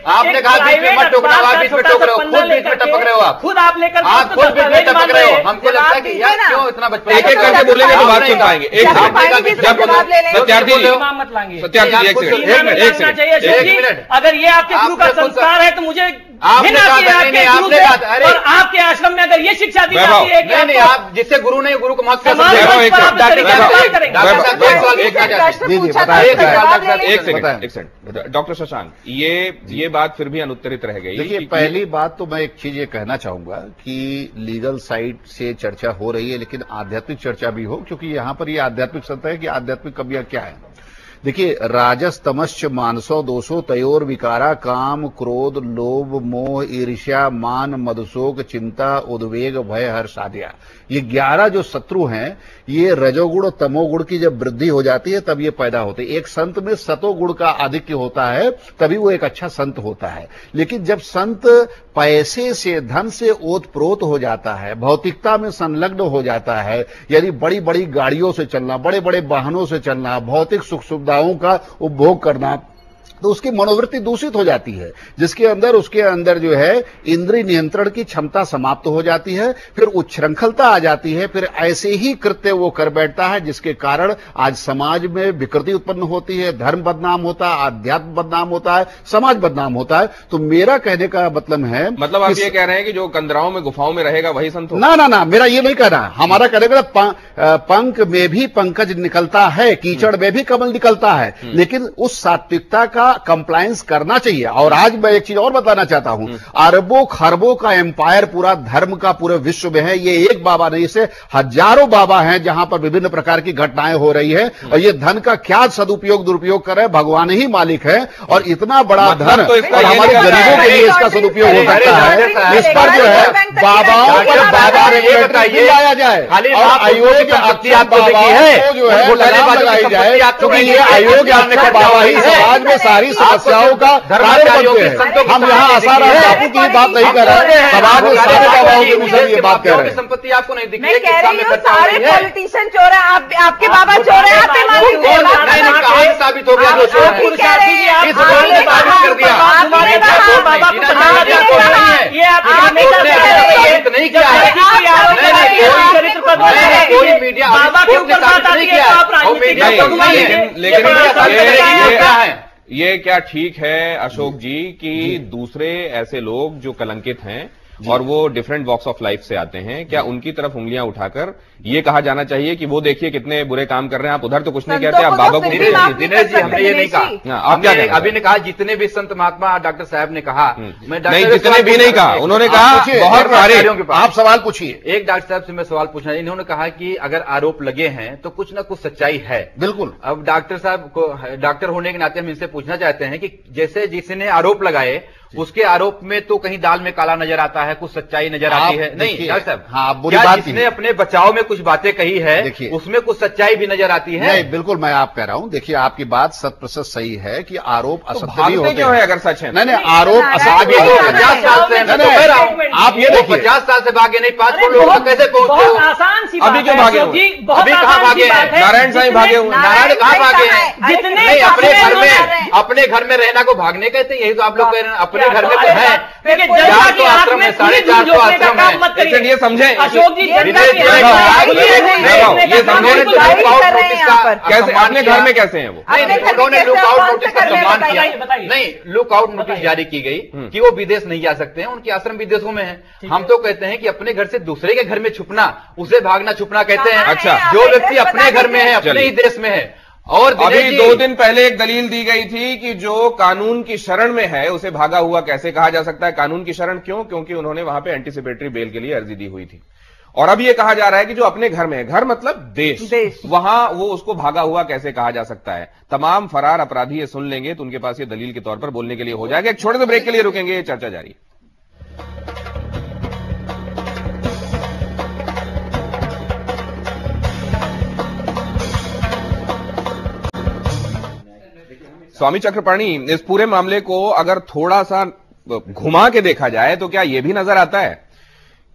[SPEAKER 4] आपने कहा बीच में मत टोकना, आप बीच में टोक रहे हो, खुद बीच में टपक रहे हो,
[SPEAKER 5] खुद आप लेकर
[SPEAKER 4] आप खुद बीच में टपक रहे हो। हमको लगता है कि यार क्यों इतना बचपन,
[SPEAKER 1] एक एक करके बोलेंगे तो बात सुन पाएंगे। एक
[SPEAKER 5] मिनट, अगर ये आपके गुरु का संस्कार है तो मुझे
[SPEAKER 4] आपने कहा,
[SPEAKER 5] और आपके आश्रम में अगर ये शिक्षा दी जाती है कि
[SPEAKER 4] नहीं, आप जिससे गुरु नहीं, गुरु को मत
[SPEAKER 1] एक सेकंड डॉक्टर शशांक, ये बात फिर भी अनुत्तरित रह गई।
[SPEAKER 6] देखिए, पहली बात तो मैं एक चीज ये कहना चाहूंगा कि लीगल साइड से चर्चा हो रही है, लेकिन आध्यात्मिक चर्चा भी हो, क्योंकि यहां पर ये आध्यात्मिक सत्य है कि आध्यात्मिक कमियां क्या है। देखिए, राजस तमश्च मानसो दोषो तयोर विकारा काम क्रोध लोभ मोह ईर्ष्या मान मदशोक चिंता उद्वेग भय हर्ष आदिया, ये 11 जो शत्रु हैं, ये रजोगुण और तमोगुण की जब वृद्धि हो जाती है तब ये पैदा होते हैं। एक संत में सतोगुण का आधिक्य होता है तभी वो एक अच्छा संत होता है। लेकिन जब संत पैसे से, धन से ओतप्रोत हो जाता है, भौतिकता में संलग्न हो जाता है, यानी बड़ी बड़ी गाड़ियों से चलना, बड़े बड़े वाहनों से चलना, भौतिक सुख सुविधाओं का उपभोग करना, तो उसकी मनोवृत्ति दूषित हो जाती है, जिसके अंदर उसके अंदर जो है इंद्रिय नियंत्रण की क्षमता समाप्त हो जाती है, फिर उच्छृंखलता आ जाती है, फिर ऐसे ही कृत्य वो कर बैठता है जिसके कारण आज समाज में विकृति उत्पन्न होती है, धर्म बदनाम होता है, अध्यात्म बदनाम होता है, समाज बदनाम होता है। तो मेरा कहने का मतलब है,
[SPEAKER 1] मतलब आप ये कह रहे हैं कि जो कंदराओं में गुफाओं में रहेगा वही संत हो?
[SPEAKER 6] ना, मेरा ये नहीं कहना। हमारा कहने का पंख में भी पंकज निकलता है, कीचड़ में भी कमल निकलता है, लेकिन उस सात्विकता का कंप्लायंस करना चाहिए। और आज मैं एक चीज और बताना चाहता हूं, अरबों खरबों का एम्पायर पूरा धर्म का पूरे विश्व में है। ये एक बाबा नहीं, इसे हजारों बाबा हैं जहां पर विभिन्न प्रकार की घटनाएं हो रही है, और ये धन का क्या सदुपयोग दुरुपयोग कर रहे हैं, भगवान ही मालिक है। और इतना बड़ा धन
[SPEAKER 1] तो
[SPEAKER 6] और हमारे गरीबों के लिए इसका सदुपयोग हो सकता है। इस पर जो है बाबाओं पर बाबा रेगुलेटरी लाया जाए और अयोग्य अक्षर बाबाओं को जो है लगाम लगाई जाए, क्योंकि ये अयोग्य अक्षर बाबा ही समाज में सारी समस्याओं का कारण बनते हैं। हम यहाँ आसाराम बापू की बात नहीं कर रहे, समाज में सारे बाबाओं के विषय में ये बात कह रहे हैं।
[SPEAKER 4] संपत्ति आपको नहीं दिखी,
[SPEAKER 8] मैं कह रही हूँ सारे पॉलिटिशियन चोर हैं, आपके बाबा चोर हैं, आप
[SPEAKER 4] साबित हो गया नहीं किया है, कोई मीडिया
[SPEAKER 1] लेकिन ये क्या ठीक है अशोक जी कि दूसरे ऐसे लोग जो कलंकित हैं और वो डिफरेंट वॉक्स ऑफ लाइफ से आते हैं, क्या उनकी तरफ उंगलियां उठाकर ये कहा जाना चाहिए कि वो देखिए कितने बुरे काम कर रहे हैं, आप उधर तो कुछ नहीं कहते, आप बाबा को
[SPEAKER 4] दिनेश जी हमने ये नहीं कहा,
[SPEAKER 1] आप क्या
[SPEAKER 4] अभी ने कहा जितने भी संत महात्मा डॉक्टर साहब ने कहा, मैं
[SPEAKER 1] नहीं जितने भी नहीं कहा, उन्होंने कहा बहुत सारे।
[SPEAKER 6] आप सवाल पूछिए।
[SPEAKER 4] एक डॉक्टर साहब से मैं सवाल पूछना, इन्होंने कहा कि अगर आरोप लगे हैं तो कुछ ना कुछ सच्चाई है।
[SPEAKER 6] बिल्कुल।
[SPEAKER 4] अब डॉक्टर साहब को, डॉक्टर होने के नाते हम इनसे पूछना चाहते हैं कि जैसे जिसने आरोप लगाए उसके आरोप में तो कहीं दाल में काला नजर आता है, कुछ सच्चाई नजर आती है नहीं डॉक्टर साहब?
[SPEAKER 6] हाँ, बुरी बात
[SPEAKER 4] जिसने अपने बचाव में कुछ बातें कही है उसमें कुछ सच्चाई भी नजर आती है?
[SPEAKER 6] नहीं, बिल्कुल मैं आप कह रहा हूं, देखिए आपकी बात 100% सही है कि आरोप असत्य भी होते
[SPEAKER 1] क्यों है अगर सच है?
[SPEAKER 6] नहीं आरोप असत्य
[SPEAKER 4] 50 साल से
[SPEAKER 6] आप ये देखिए
[SPEAKER 4] 50 साल से भागे नहीं, 5 करोड़ लोग कैसे पहुंचे हो?
[SPEAKER 5] आसान सी
[SPEAKER 1] अभी क्यों भागे?
[SPEAKER 4] अभी कहाँ भागे हैं?
[SPEAKER 1] नारायण साईं भागे हुए,
[SPEAKER 4] नारायण कहाँ भागे हैं?
[SPEAKER 5] जितने
[SPEAKER 4] अपने घर में रहना को भागने कहते हैं, यही तो आप लोग कह रहे हैं। अपने घर में तो है
[SPEAKER 5] जनता की आंख में
[SPEAKER 4] 450 आश्रम है,
[SPEAKER 5] मत करिए।
[SPEAKER 1] ये समझे
[SPEAKER 5] अशोक जी
[SPEAKER 1] ये कैसे अपने घर में कैसे हैं वो?
[SPEAKER 4] उन्होंने लुकआउट नोटिस का सम्मान किया, नहीं लुकआउट नोटिस जारी की गई कि वो विदेश नहीं जा सकते हैं, उनके आश्रम विदेशों में है। हम तो कहते हैं कि अपने घर से दूसरे के घर में छुपना, उसे भागना छुपना कहते हैं।
[SPEAKER 1] अच्छा,
[SPEAKER 4] जो व्यक्ति अपने घर में है, अपने ही देश में है। और
[SPEAKER 1] अभी 2 दिन पहले एक दलील दी गई थी कि जो कानून की शरण में है उसे भागा हुआ कैसे कहा जा सकता है? कानून की शरण क्यों? क्योंकि उन्होंने वहां पे एंटीसिपेटरी बेल के लिए अर्जी दी हुई थी। और अब ये कहा जा रहा है कि जो अपने घर में है, घर मतलब देश, वहां वो उसको भागा हुआ कैसे कहा जा सकता है? तमाम फरार अपराधी ये सुन लेंगे तो उनके पास ये दलील के तौर पर बोलने के लिए हो जाएगा। एक छोटे से ब्रेक के लिए रुकेंगे, ये चर्चा जारी। स्वामी चक्रपाणी, इस पूरे मामले को अगर थोड़ा सा घुमा के देखा जाए तो क्या यह भी नजर आता है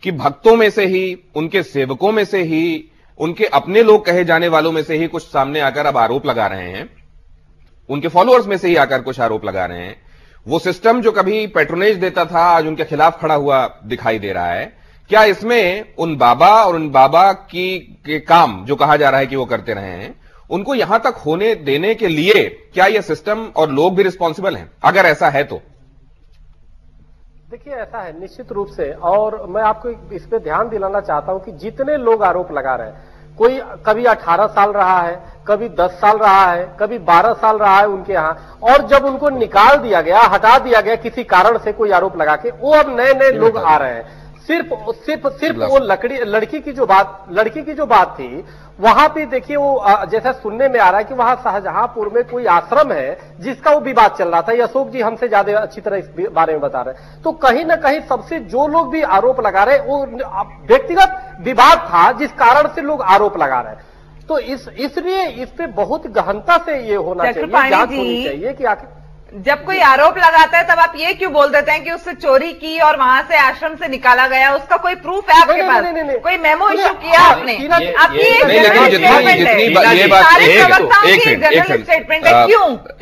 [SPEAKER 1] कि भक्तों में से ही, उनके सेवकों में से ही, उनके अपने लोग कहे जाने वालों में से ही कुछ सामने आकर अब आरोप लगा रहे हैं, उनके फॉलोअर्स में से ही आकर कुछ आरोप लगा रहे हैं। वो सिस्टम जो कभी पैट्रोनेज देता था आज उनके खिलाफ खड़ा हुआ दिखाई दे रहा है। क्या इसमें उन बाबा और उन बाबा के काम जो कहा जा रहा है कि वो करते रहे हैं, उनको यहां तक होने देने के लिए क्या यह सिस्टम और लोग भी रिस्पॉन्सिबल हैं? अगर ऐसा है तो
[SPEAKER 7] देखिए ऐसा है निश्चित रूप से। और मैं आपको इस पे ध्यान दिलाना चाहता हूं कि जितने लोग आरोप लगा रहे हैं, कोई कभी 18 साल रहा है, कभी 10 साल रहा है, कभी 12 साल रहा है उनके यहां, और जब उनको निकाल दिया गया, हटा दिया गया किसी कारण से कोई आरोप लगा के, वो अब नए नए लोग आ रहे हैं। सिर्फ वो लड़की की जो बात थी, वहां पे देखिए वो जैसा सुनने में आ रहा है कि वहां शाहजहांपुर में कोई आश्रम है जिसका वो विवाद चल रहा था। अशोक जी हमसे ज्यादा अच्छी तरह इस बारे में बता रहे हैं। तो कहीं ना कहीं सबसे जो लोग भी आरोप लगा रहे हैं वो व्यक्तिगत विवाद था जिस कारण से लोग आरोप लगा रहे हैं। तो इसलिए इस पे बहुत गहनता से ये होना चाहिए, जांच होनी चाहिए कि आखिर
[SPEAKER 8] जब कोई आरोप लगाता है तब आप ये क्यों बोल देते हैं कि उससे चोरी की और वहां से आश्रम से निकाला गया? उसका कोई प्रूफ है आपके पास? कोई मेमो इशू किया आपने?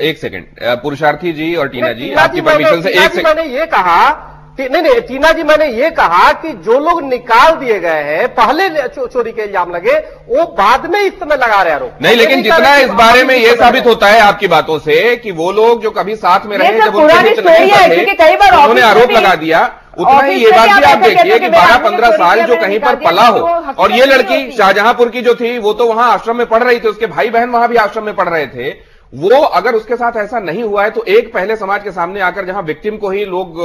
[SPEAKER 1] एक सेकंड पुरुषार्थी जी और टीना जी, आपकी परमिशन से एक सेकंड।
[SPEAKER 7] मैंने ये कहा नहीं टीना जी, मैंने ये कहा कि जो लोग निकाल दिए गए हैं, पहले चोरी के इल्जाम लगे, वो बाद में इस समय लगा रहे आरोप।
[SPEAKER 1] नहीं, लेकिन जितना इस बारे में यह साबित होता है आपकी बातों से कि वो लोग जो कभी साथ में रहे, जब उन्होंने आरोप लगा दिया, उतना ही ये बात भी आप देखिए कि 12-15 साल जो कहीं पर पला हो, और ये लड़की शाहजहांपुर की जो थी वो तो वहां आश्रम में पढ़ रही थी, उसके भाई बहन वहां भी आश्रम में पढ़ रहे थे, वो अगर उसके साथ ऐसा नहीं हुआ है तो एक पहले समाज के सामने आकर जहां विक्टिम को ही लोग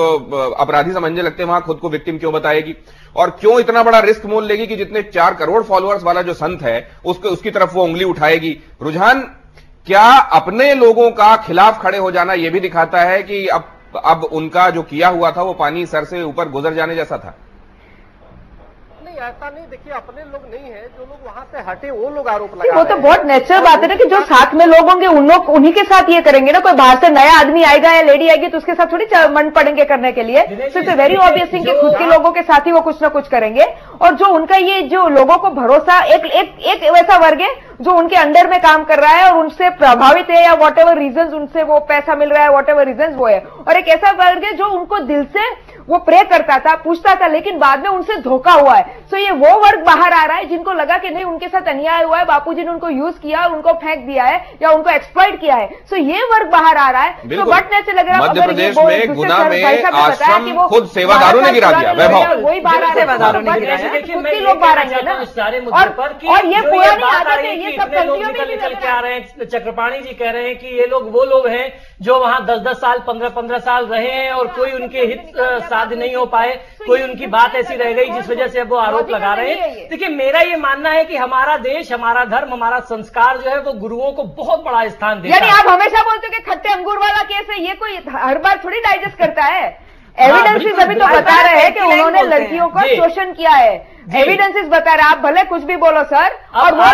[SPEAKER 1] अपराधी समझने लगते हैं, वहां खुद को विक्टिम क्यों बताएगी और क्यों इतना बड़ा रिस्क मोल लेगी कि जितने 4 करोड़ फॉलोअर्स वाला जो संत है उसकी तरफ वो उंगली उठाएगी। रुझान क्या अपने लोगों का खिलाफ खड़े हो जाना यह भी दिखाता है कि अब उनका जो किया हुआ था वो पानी सर से ऊपर गुजर जाने जैसा था?
[SPEAKER 7] ऐसा नहीं, देखिए अपने लोग नहीं है, जो लोग वहां से हटे वो लोग आरोप लगा रहे हैं।
[SPEAKER 3] वो तो बहुत नेचुरल बात है ना कि जो साथ में लोग होंगे उन लोग उन्हीं के साथ ये करेंगे ना। कोई बाहर से नया आदमी आएगा या लेडी आएगी तो उसके साथ थोड़ी मन पड़ेंगे करने के लिए। So it's very obvious thing कि खुद के लोगों के साथ ही वो कुछ ना कुछ करेंगे। और जो उनका ये जो लोगों को भरोसा, एक वैसा वर्ग है जो उनके अंडर में काम कर रहा है और उनसे प्रभावित है या वॉट एवर रीजन उनसे वो पैसा मिल रहा है, वॉट एवर रीजन वो है। और एक ऐसा वर्ग है जो उनको दिल से वो प्रे करता था, पूछता था, लेकिन बाद में उनसे धोखा हुआ है। सो ये वो वर्ग बाहर आ रहा है जिनको लगा कि नहीं उनके साथ अन्याय हुआ है, बापूजी ने उनको यूज किया और उनको फेंक दिया है या उनको एक्सप्लॉइट किया है। सो ये वर्ग बाहर आ रहा है। तो बटने से लग रहा है
[SPEAKER 1] मध्य प्रदेश में गुना में आश्रम खुद सेवादारों ने गिरा दिया। वैभव
[SPEAKER 3] वही बाहर आ रहा है, लोग बाहर आएंगे ना सारे मुद्दे पर। और ये पुरानी आदत है, ये सब गलतियों में
[SPEAKER 5] निकल के आ रहे हैं। चक्रपाणी जी कह रहे हैं कि ये लोग वो लोग हैं जो वहां 10-10 साल 15-15 साल रहे हैं और कोई उनके हित साध्य नहीं हो पाए, कोई उनकी बात ऐसी रह गई जिस वजह से वो आरोप लगा रहे हैं। देखिए मेरा ये मानना है कि हमारा देश, हमारा धर्म, हमारा संस्कार जो है वो गुरुओं को बहुत बड़ा स्थान देता है।
[SPEAKER 3] यानी आप हमेशा बोलते हो कि खट्टे अंगूर वाला केस है, ये कोई हर बार थोड़ी डाइजेस्ट करता है। एविडेंसेस अभी तो बता रहे हैं कि उन्होंने लड़कियों का शोषण किया है। एविडेंसेस बता रहे, आप भले कुछ भी बोलो सर, और वो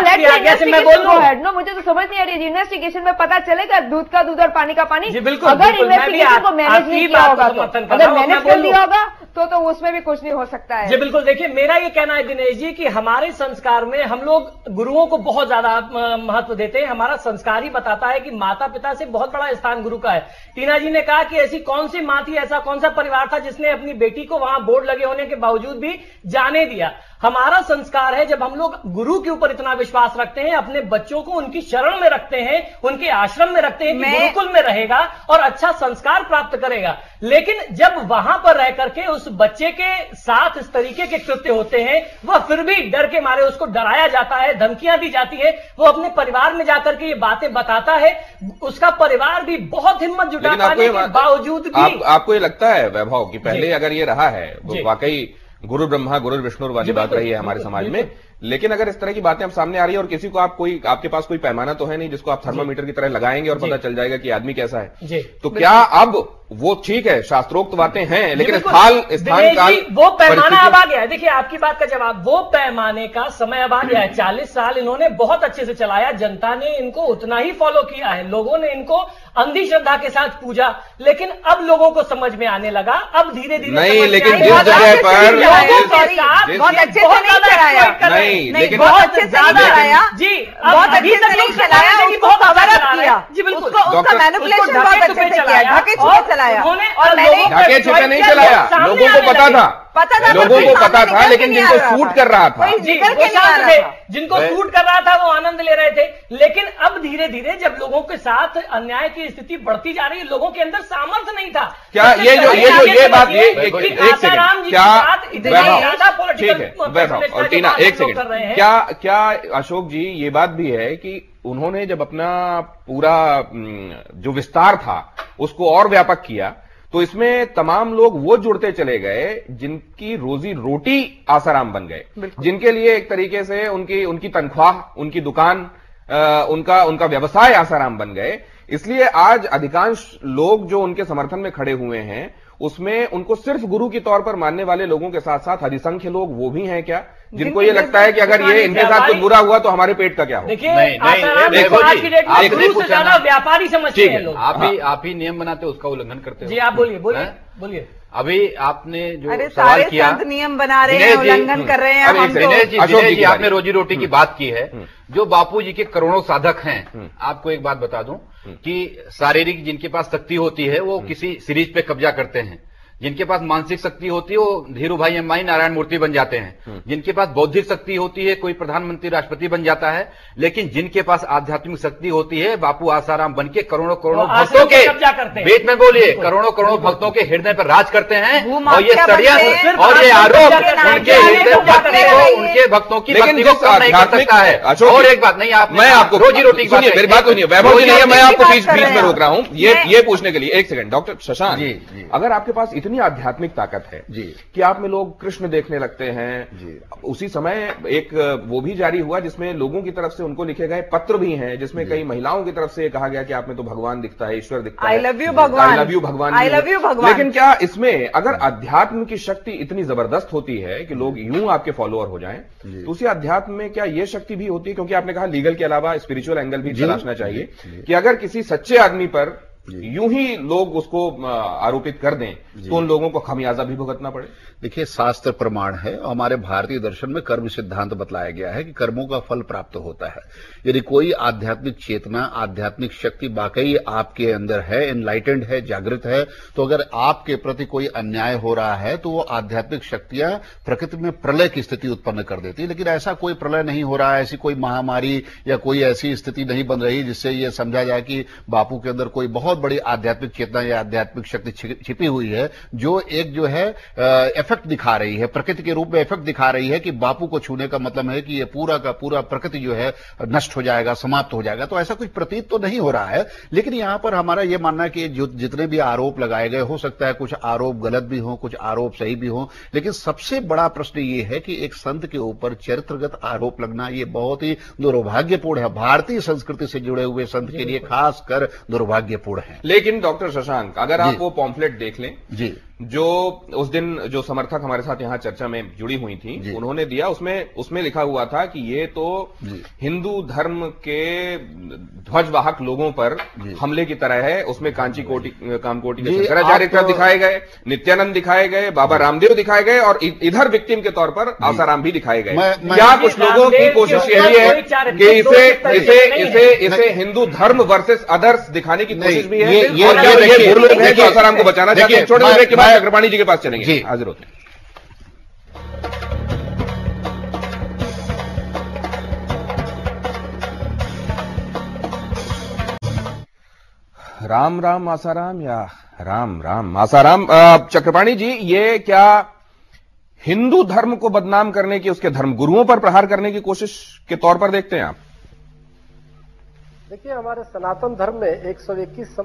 [SPEAKER 3] नो मुझे तो समझ नहीं आ रही। इन्वेस्टिगेशन में पता चलेगा दूध का दूध और पानी का पानी। अगर इन्वेस्टिगेशन को मैनेज नहीं किया होगा तो, अगर मैनेज कर दिया होगा तो उसमें भी कुछ नहीं हो सकता है।
[SPEAKER 5] जी बिल्कुल। देखिए मेरा ये कहना है दिनेश जी कि हमारे संस्कार में हम लोग गुरुओं को बहुत ज्यादा महत्व देते हैं। हमारा संस्कार ही बताता है कि माता पिता से बहुत बड़ा स्थान गुरु का है। टीना जी ने कहा कि ऐसी कौन सी माँ थी, ऐसा कौन सा परिवार था जिसने अपनी बेटी को वहां बोर्ड लगे होने के बावजूद भी जाने दिया। हमारा संस्कार है, जब हम लोग गुरु के ऊपर इतना विश्वास रखते हैं, अपने बच्चों को उनकी शरण में रखते हैं, उनके आश्रम में रखते हैं कि गुरुकुल में रहेगा और अच्छा संस्कार प्राप्त करेगा। लेकिन जब वहां पर रह करके उस बच्चे के साथ इस तरीके के कृत्य होते हैं, वह फिर भी डर के मारे उसको डराया जाता है, धमकियां दी जाती है, वो अपने परिवार में जाकर के ये बातें बताता है, उसका परिवार भी बहुत हिम्मत जुटा पाने के बावजूद भी।
[SPEAKER 1] आपको ये लगता है वैभव कि पहले अगर ये रहा है वाकई गुरु ब्रह्मा गुरु विष्णु वाली बात रही है हमारे समाज में, लेकिन अगर इस तरह की बातें अब सामने आ रही है और किसी को आपके पास कोई पैमाना तो है नहीं जिसको आप थर्मामीटर की तरह लगाएंगे और पता चल जाएगा कि आदमी कैसा है, तो क्या अब वो ठीक है शास्त्रोक्त बातें हैं, लेकिन स्थान काल
[SPEAKER 5] वो पैमाना अब आ गया है। देखिए आपकी बात का जवाब, वो पैमाने का समय अब आ गया है। 40 साल इन्होंने बहुत अच्छे से चलाया, जनता ने इनको उतना ही फॉलो किया है, लोगों ने इनको अंधी श्रद्धा के साथ पूजा, लेकिन अब लोगों को समझ में आने लगा। अब धीरे धीरे
[SPEAKER 1] नहीं, लेकिन जिस जगह पर
[SPEAKER 8] बहुत अच्छे से नहीं चलाया,
[SPEAKER 1] नहीं लेकिन
[SPEAKER 8] बहुत अच्छे से नहीं चलाया
[SPEAKER 5] जी,
[SPEAKER 8] बहुत अच्छे से नहीं चलाया, उसको कवर अप किया
[SPEAKER 5] जी, बिल्कुल
[SPEAKER 8] उसका मैनिपुलेशन बहुत अच्छे से किया, ढके छुपे चलाया।
[SPEAKER 5] और
[SPEAKER 1] ढके छुपे नहीं चलाया, लोगों को पता था, लोगों को पता था, लेकिन जिनको सूट कर रहा था,
[SPEAKER 5] जिनको सूट कर रहा था वो आनंद ले रहे थे। लेकिन अब धीरे धीरे जब लोगों के साथ अन्याय की स्थिति बढ़ती जा रही है, लोगों के अंदर सामर्थ्य नहीं था।
[SPEAKER 1] क्या ये बात एक सेकंड, क्या ठीक है वैभव और टीना एक सेकंड, क्या अशोक जी ये बात भी है कि उन्होंने जब अपना पूरा जो विस्तार था उसको और व्यापक किया तो इसमें तमाम लोग वो जुड़ते चले गए जिनकी रोजी रोटी आसाराम बन गए, जिनके लिए एक तरीके से उनकी तनख्वाह, उनकी दुकान, उनका व्यवसाय आसाराम बन गए। इसलिए आज अधिकांश लोग जो उनके समर्थन में खड़े हुए हैं उसमें उनको सिर्फ गुरु के तौर पर मानने वाले लोगों के साथ साथ अधिसंख्य लोग वो भी हैं क्या जिनको ये लगता है कि अगर ये इनके साथ कुछ बुरा हुआ तो हमारे पेट का क्या हो?
[SPEAKER 5] देखिए ज्यादा व्यापारी समझते हैं लोग।
[SPEAKER 4] आप ही नियम बनाते हो, उसका उल्लंघन करते हो।
[SPEAKER 5] जी आप बोलिए।
[SPEAKER 4] अभी आपने जो
[SPEAKER 8] सवाल किया, नियम बना रहे हैं, उल्लंघन कर रहे हैं।
[SPEAKER 4] दिनेश जी आपने रोजी रोटी की बात की है, जो बापूजी के करोड़ों साधक हैं, आपको एक बात बता दूं कि शारीरिक जिनके पास शक्ति होती है वो किसी सीरीज पे कब्जा करते हैं, जिनके पास मानसिक शक्ति होती है वो धीरू भाई अंबानी, नारायण मूर्ति बन जाते हैं। जिनके पास बौद्धिक शक्ति होती है कोई प्रधानमंत्री, राष्ट्रपति बन जाता है। लेकिन जिनके पास आध्यात्मिक शक्ति होती है बापू आसाराम बन के करोड़ों करोड़ों भक्तों के बीच में बोलिए करोड़ों करोड़ों भक्तों के हृदय पर राज करते हैं। और ये षड्यंत्र और ये आरोप उनके हृदय भक्ति को, उनके भक्तों की भक्ति को कम नहीं कर सकता है। और एक बात नहीं, आप, मैं आपको रोजी रोटी की बात, मेरी बात सुनिए, वैभव जी नहीं है, मैं आपको बीच में रोक रहा हूं ये पूछने के लिए। एक सेकंड डॉक्टर शशांक, अगर आपके पास इतनी आध्यात्मिक ताकत है कि आप में लोग कृष्ण देखने लगते हैं, उसी समय एक वो भी जारी हुआ जिसमें लोगों की तरफ से उनको लिखे गए पत्र भी हैं, जिसमें कई महिलाओं की तरफ से कहा गया कि आप में तो भगवान दिखता है, ईश्वर दिखता है,
[SPEAKER 8] आई लव यू भगवान,
[SPEAKER 2] आई लव यू भगवान,
[SPEAKER 8] आई लव यू भगवान।
[SPEAKER 1] लेकिन क्या इसमें अगर अध्यात्म की शक्ति इतनी जबरदस्त होती है कि लोग यूं आपके फॉलोअर हो जाएं, तो उसी अध्यात्म में क्या यह शक्ति भी होती है? क्योंकि आपने कहा लीगल के अलावा स्पिरिचुअल एंगल भी तलाशना चाहिए कि अगर किसी सच्चे आदमी पर यूं ही लोग उसको आरोपित कर दें तो उन लोगों को खमियाजा भी भुगतना पड़े।
[SPEAKER 6] देखिए, शास्त्र प्रमाण है और हमारे भारतीय दर्शन में कर्म सिद्धांत बतलाया गया है कि कर्मों का फल प्राप्त होता है। यदि कोई आध्यात्मिक चेतना, आध्यात्मिक शक्ति वाकई आपके अंदर है, एनलाइटेंड है, जागृत है, तो अगर आपके प्रति कोई अन्याय हो रहा है तो वो आध्यात्मिक शक्तियां प्रकृति में प्रलय की स्थिति उत्पन्न कर देती है। लेकिन ऐसा कोई प्रलय नहीं हो रहा है, ऐसी कोई महामारी या कोई ऐसी स्थिति नहीं बन रही जिससे यह समझा जाए कि बापू के अंदर कोई बहुत बड़ी आध्यात्मिक चेतना या आध्यात्मिक शक्ति छिपी हुई है, जो एक जो है इफेक्ट दिखा रही है, प्रकृति के रूप में इफेक्ट दिखा रही है कि बापू को छूने का मतलब है कि ये पूरा का पूरा प्रकृति जो है नष्ट हो जाएगा, समाप्त हो जाएगा। तो ऐसा कुछ प्रतीत तो नहीं हो रहा है। लेकिन यहां पर हमारा यह मानना है कि जितने भी आरोप लगाए गए, हो सकता है कुछ आरोप गलत भी हो, कुछ आरोप सही भी हो, लेकिन सबसे बड़ा प्रश्न ये है कि एक संत के ऊपर चरित्रगत आरोप लगना ये बहुत ही दुर्भाग्यपूर्ण है। भारतीय संस्कृति से जुड़े हुए संत के लिए खासकर दुर्भाग्यपूर्ण है।
[SPEAKER 1] लेकिन डॉक्टर शशांक, अगर आप वो पॉम्फलेट देख लें
[SPEAKER 6] जी,
[SPEAKER 1] जो उस दिन जो समर्थक हमारे साथ यहां चर्चा में जुड़ी हुई थी उन्होंने दिया, उसमें लिखा हुआ था कि ये तो हिंदू धर्म के ध्वजवाहक लोगों पर हमले की तरह है। उसमें कामकोटि के शंकराचार्य दिखाए गए, नित्यानंद दिखाए गए, बाबा रामदेव दिखाए गए और इधर विक्टिम के तौर पर आसाराम भी दिखाए गए। क्या कुछ लोगों की कोशिश यही है कि इसे हिंदू धर्म वर्सेस अदर्स दिखाने की कोशिश भी है? ये लोग हैं जो आसाराम को बचाना चाहते हैं। छोटे ब्रेक के बाद चक्रपाणी जी के पास चलेंगे, हाजिर होते हैं। राम राम आसाराम या राम राम आसाराम। चक्रपाणी जी, ये क्या हिंदू धर्म को बदनाम करने की, उसके धर्म गुरुओं पर प्रहार करने की कोशिश के तौर पर देखते हैं आप?
[SPEAKER 7] देखिए, हमारे सनातन धर्म में 121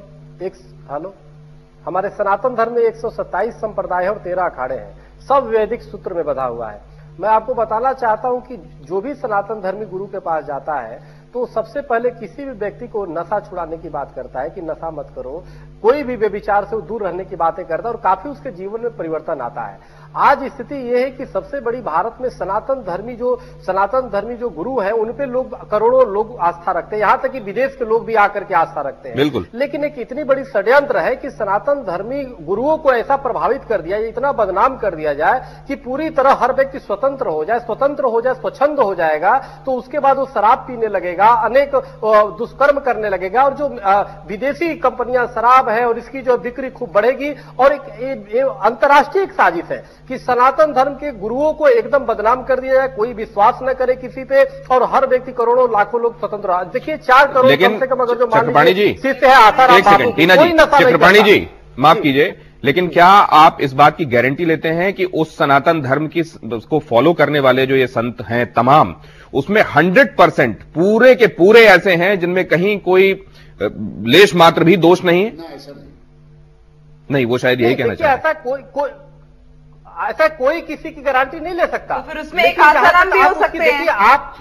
[SPEAKER 7] हमारे सनातन धर्म में 127 संप्रदाय है और 13 अखाड़े हैं। सब वैदिक सूत्र में बंधा हुआ है। मैं आपको बताना चाहता हूं कि जो भी सनातन धर्मी गुरु के पास जाता है तो सबसे पहले किसी भी व्यक्ति को नशा छुड़ाने की बात करता है कि नशा मत करो, कोई भी व्यभिचार से दूर रहने की बातें करता है और काफी उसके जीवन में परिवर्तन आता है। आज स्थिति यह है कि सबसे बड़ी भारत में सनातन धर्मी जो गुरु हैं उन पे लोग करोड़ों लोग आस्था रखते हैं, यहां तक कि विदेश के लोग भी आकर के आस्था रखते हैं।
[SPEAKER 1] बिल्कुल।
[SPEAKER 7] लेकिन एक इतनी बड़ी षड्यंत्र है कि सनातन धर्मी गुरुओं को ऐसा प्रभावित कर दिया, इतना बदनाम कर दिया जाए कि पूरी तरह हर व्यक्ति स्वतंत्र हो जाए, स्वच्छंद हो जाएगा, तो उसके बाद वो शराब पीने लगेगा, अनेक दुष्कर्म करने लगेगा और जो विदेशी कंपनियां शराब है और इसकी जो बिक्री खूब बढ़ेगी। और एक अंतर्राष्ट्रीय एक साजिश है कि सनातन धर्म के गुरुओं को एकदम बदनाम कर दिया जाए, कोई विश्वास न करे किसी पे और हर व्यक्ति करोड़ों लाखों लोग स्वतंत्र। देखिए 4 करोड़ कम से कम अगर जो
[SPEAKER 1] चक्रपाणी जी
[SPEAKER 7] शिष्य है आसाराम बापू,
[SPEAKER 1] चक्रपाणी जी माफ कीजिए, लेकिन क्या आप इस बात की गारंटी लेते हैं कि उस सनातन धर्म की उसको फॉलो करने वाले जो ये संत हैं तमाम, उसमें 100% पूरे के पूरे ऐसे हैं जिनमें कहीं कोई लेश मात्र भी दोष नहीं है? नहीं, वो शायद यही कहना चाहते हैं।
[SPEAKER 7] ऐसा कोई किसी की गारंटी नहीं ले सकता।
[SPEAKER 8] तो फिर उसमें एक आसाराम भी हो सकते हैं।
[SPEAKER 7] देखिए आप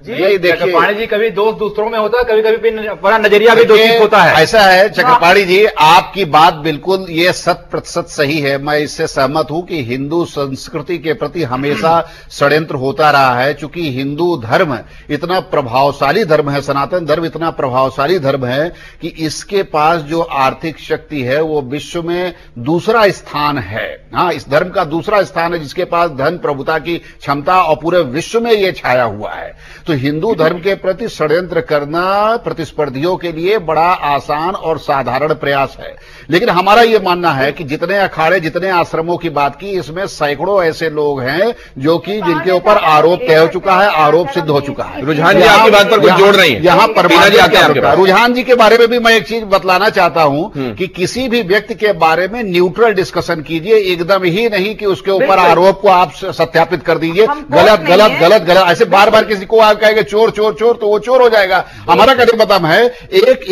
[SPEAKER 4] जी चक्रपाणी जी, कभी दोष दूसरों में होता है, कभी कभी अपना नजरिया भी दोषित होता है।
[SPEAKER 6] ऐसा है चक्रपाणी जी, आपकी बात बिल्कुल ये 100% सही है। मैं इससे सहमत हूं कि हिंदू संस्कृति के प्रति हमेशा षड्यंत्र होता रहा है। चूंकि हिंदू धर्म इतना प्रभावशाली धर्म है, सनातन धर्म इतना प्रभावशाली धर्म है कि इसके पास जो आर्थिक शक्ति है वो विश्व में दूसरा स्थान है। हाँ, इस धर्म का दूसरा स्थान है जिसके पास धन प्रभुता की क्षमता और पूरे विश्व में ये छाया हुआ है। तो तो हिंदू धर्म के प्रति षड्यंत्र करना प्रतिस्पर्धियों के लिए बड़ा आसान और साधारण प्रयास है, लेकिन हमारा यह मानना है कि जितने अखाड़े, जितने आश्रमों की बात की, इसमें सैकड़ों ऐसे लोग हैं जो कि जिनके ऊपर आरोप तय हो चुका है, आरोप सिद्ध हो चुका है।
[SPEAKER 1] रुझान जी आपकी बात पर कुछ जोड़ रही है
[SPEAKER 6] यहाँ पर रुझान जी के बारे में भी मैं एक चीज बतलाना चाहता हूं कि किसी भी व्यक्ति के बारे में न्यूट्रल डिस्कशन कीजिए, एकदम ही नहीं कि उसके ऊपर आरोप को आप सत्यापित कर दीजिए। गलत गलत गलत गलत ऐसे बार बार किसी को आप कहेंगे चोर चोर चोर तो वो चोर हो जाएगा। हमारा कहने का मतलब है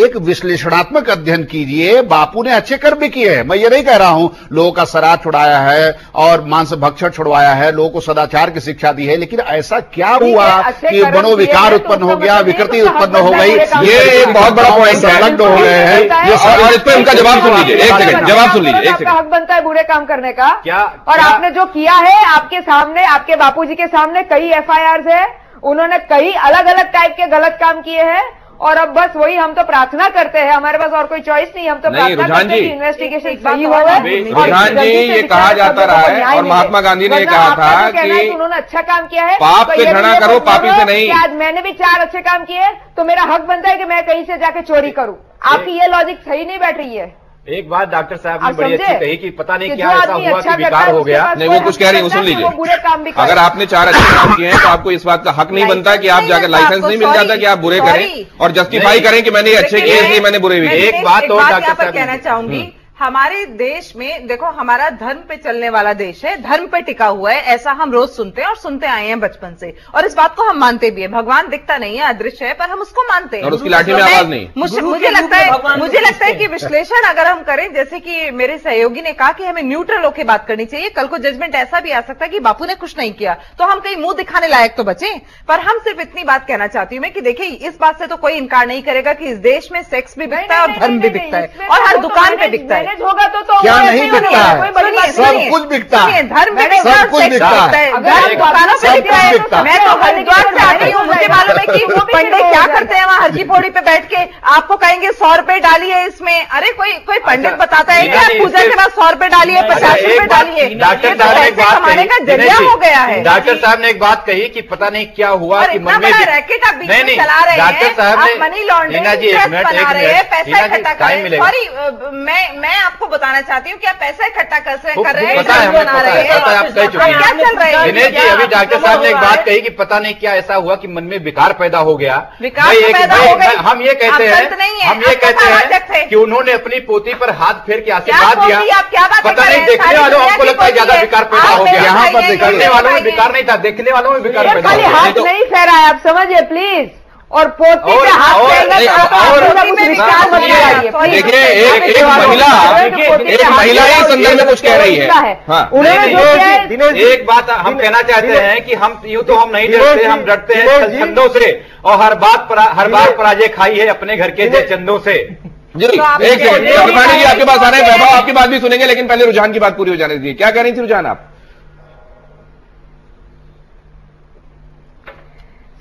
[SPEAKER 6] एक विश्लेषणात्मक अध्ययन कीजिए। बापू ने अच्छे कर्म भी किए हैं, मैं ये नहीं कह रहा हूं लोगों का श्राद्ध छुड़ाया है और मांस भक्षण छुड़वाया है, लोगों को सदाचार की शिक्षा दी है, लेकिन ऐसा क्या हुआ कि मनोविकार उत्पन्न हो गया, विकृति उत्पन्न हो गई?
[SPEAKER 1] ये एक बहुत बड़ा पॉइंट है,
[SPEAKER 6] संलग्न हो गए हैं।
[SPEAKER 1] और इस पर उनका जवाब सुन लीजिए, एक सेकंड जवाब सुन लीजिए।
[SPEAKER 3] आपका हक बनता है बुरे काम करने का।
[SPEAKER 4] क्या
[SPEAKER 3] और आपने जो किया है, आपके सामने, आपके बापूजी के सामने कई FIRs है, उन्होंने कई अलग अलग टाइप के गलत काम किए हैं। और अब बस वही हम तो प्रार्थना करते हैं, हमारे पास और कोई चॉइस नहीं, हम तो प्रार्थना करते हैं कि इन्वेस्टिगेशन सही हो गए।
[SPEAKER 1] रुझान जी ये कहा जाता रहा है और महात्मा गांधी ने कहा था कि
[SPEAKER 3] उन्होंने अच्छा काम किया है,
[SPEAKER 1] पाप से घृणा करो, पापी से नहीं।
[SPEAKER 3] आज मैंने भी 4 अच्छे काम किए तो मेरा हक बनता है कि मैं कहीं से जाके चोरी करूं। आपकी ये लॉजिक सही नहीं बैठ रही है।
[SPEAKER 4] एक बात डॉक्टर साहब ने बड़ी अच्छी
[SPEAKER 3] समझे?
[SPEAKER 4] कही कि पता नहीं
[SPEAKER 3] कि
[SPEAKER 4] क्या ऐसा हुआ
[SPEAKER 3] अच्छा
[SPEAKER 4] कि विकार हो गया।
[SPEAKER 1] नहीं, वो कुछ कह रही है, सुन लीजिए।
[SPEAKER 3] बुरे काम भी
[SPEAKER 1] अगर आपने 4 अच्छे काम किए हैं तो आपको इस बात का हक नहीं बनता कि आप जाकर लाइसेंस नहीं मिल जाता कि आप बुरे करें और जस्टिफाई करें कि मैंने ये अच्छे किए इसलिए मैंने बुरे भी किए।
[SPEAKER 8] एक बात और डॉक्टर साहब कहना चाहूंगी, हमारे देश में देखो, हमारा धर्म पे चलने वाला देश है, धर्म पे टिका हुआ है, ऐसा हम रोज सुनते हैं और सुनते आए हैं बचपन से, और इस बात को हम मानते भी है। भगवान दिखता नहीं है, अदृश्य है, पर हम उसको मानते हैं
[SPEAKER 1] और उसकी लाठी में आवाज नहीं।
[SPEAKER 8] मुझे लगता है कि विश्लेषण अगर हम करें, जैसे कि मेरे सहयोगी ने कहा कि हमें न्यूट्रल होकर बात करनी चाहिए। कल को जजमेंट ऐसा भी आ सकता है कि बापू ने कुछ नहीं किया तो हम कहीं मुंह दिखाने लायक तो बचे। पर हम सिर्फ इतनी बात कहना चाहती हूँ मैं कि देखिए, इस बात से तो कोई इनकार नहीं करेगा कि इस देश में सेक्स भी बिकता है और धर्म भी बिकता है और हर दुकान पे बिकता है।
[SPEAKER 3] होगा तो
[SPEAKER 6] क्या नहीं बिकता है? सब कुछ बिकता है,
[SPEAKER 8] धर्म भी बिकता
[SPEAKER 6] सब कुछ बिकता है,
[SPEAKER 8] दुकानों पे बिकता है। मैं तो हरिद्वार से आती हूँ, मुझे मालूम है कि पंडित क्या करते हैं वहाँ हरकी पौड़ी पे बैठ के, आपको कहेंगे 100 रुपए डालिए इसमें। अरे कोई पंडित बताता है कि पूजा के बाद 100 रुपए डालिए, 50 रुपए डालिए।
[SPEAKER 4] डॉक्टर साहब ने एक बात
[SPEAKER 8] कमाने का जरिया हो गया है।
[SPEAKER 4] डॉक्टर साहब ने एक बात कही कि पता नहीं क्या हुआ कि मन में
[SPEAKER 8] रैकेट आप बीच में चला रहे हैं,
[SPEAKER 4] डॉक्टर साहब ने
[SPEAKER 8] मनी लॉन्ड्रिंग बना रहे हैं, पैसा इकट्ठा कर रहे हैं। सॉरी, मैं आपको बताना चाहती हूँ कि आप पैसा इकट्ठा कर रहे हैं, बना रहे हैं,
[SPEAKER 4] आप कह चुके हैं।
[SPEAKER 8] क्या चल रहा है
[SPEAKER 4] दिनेश जी, अभी डॉक्टर साहब ने एक बात कही कि पता नहीं क्या ऐसा हुआ कि मन में विकार पैदा हो गया।
[SPEAKER 8] विकार पैदा हो गया।
[SPEAKER 4] हम ये कहते हैं कि उन्होंने अपनी पोती पर हाथ फेर के आशीर्वाद दिया। पता नहीं देखने वालों हमको लगता है ज्यादा विकार पैदा हो गया। यहाँ पर करने वालों में विकार नहीं था, देखने वालों में विकार पैदा हो गया।
[SPEAKER 3] हाथ नहीं फेरा है, आप समझिए प्लीज। और पोती पे हाथ फेरना
[SPEAKER 1] देखिए, एक महिला इस संदर्भ में कुछ कह रही है।
[SPEAKER 4] एक बात हम कहना चाहते हैं कि हम यूं तो हम नहीं डरते, हम डरते हैं चंदों से, और हर बार पराजय खाई है अपने घर के चंदों से।
[SPEAKER 1] जी, एक सेकंड, चक्रपाणी जी आपके पास आ रहे हैं, वैभव आपकी बात भी सुनेंगे, लेकिन पहले रुझान की बात पूरी हो जाने दीजिए। क्या कह रही थी रुझान आप?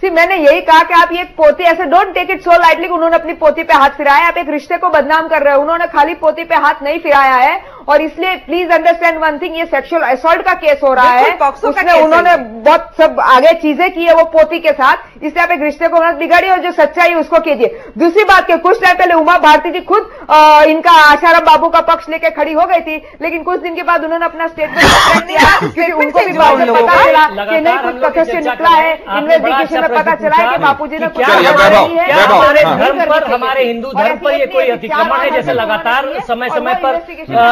[SPEAKER 3] मैंने यही कहा कि आप ये पोती ऐसे don't take it so lightly कि उन्होंने अपनी पोती पे हाथ फिराया। आप एक रिश्ते को बदनाम कर रहे हो। उन्होंने खाली पोती पे हाथ नहीं फिराया है, और इसलिए प्लीज अंडरस्टैंड वन थिंग, ये सेक्सुअल असॉल्ट का केस हो रहा है। उसमें उन्होंने बहुत सब आगे चीजें की है वो पोती के साथ, इसलिए आप एक रिश्ते को मत बिगाड़िए और जो सच्चाई उसको कीजिए। दूसरी बात के कुछ टाइम पहले उमा भारती जी खुद इनका आशाराम बाबू का पक्ष लेके खड़ी हो गई थी, लेकिन कुछ दिन के बाद उन्होंने अपना स्टेटमेंट दिया क्योंकि उनको भी पता चला कि नहीं कुछ कथन से निकला है, इन्वेस्टिगेशन में पता चला है कि बापूजी ने कुछ
[SPEAKER 5] हमारे धर्म पर, हमारे हिंदू धर्म पर ये कोई अतिक्रमण है? जैसे लगातार समय समय पर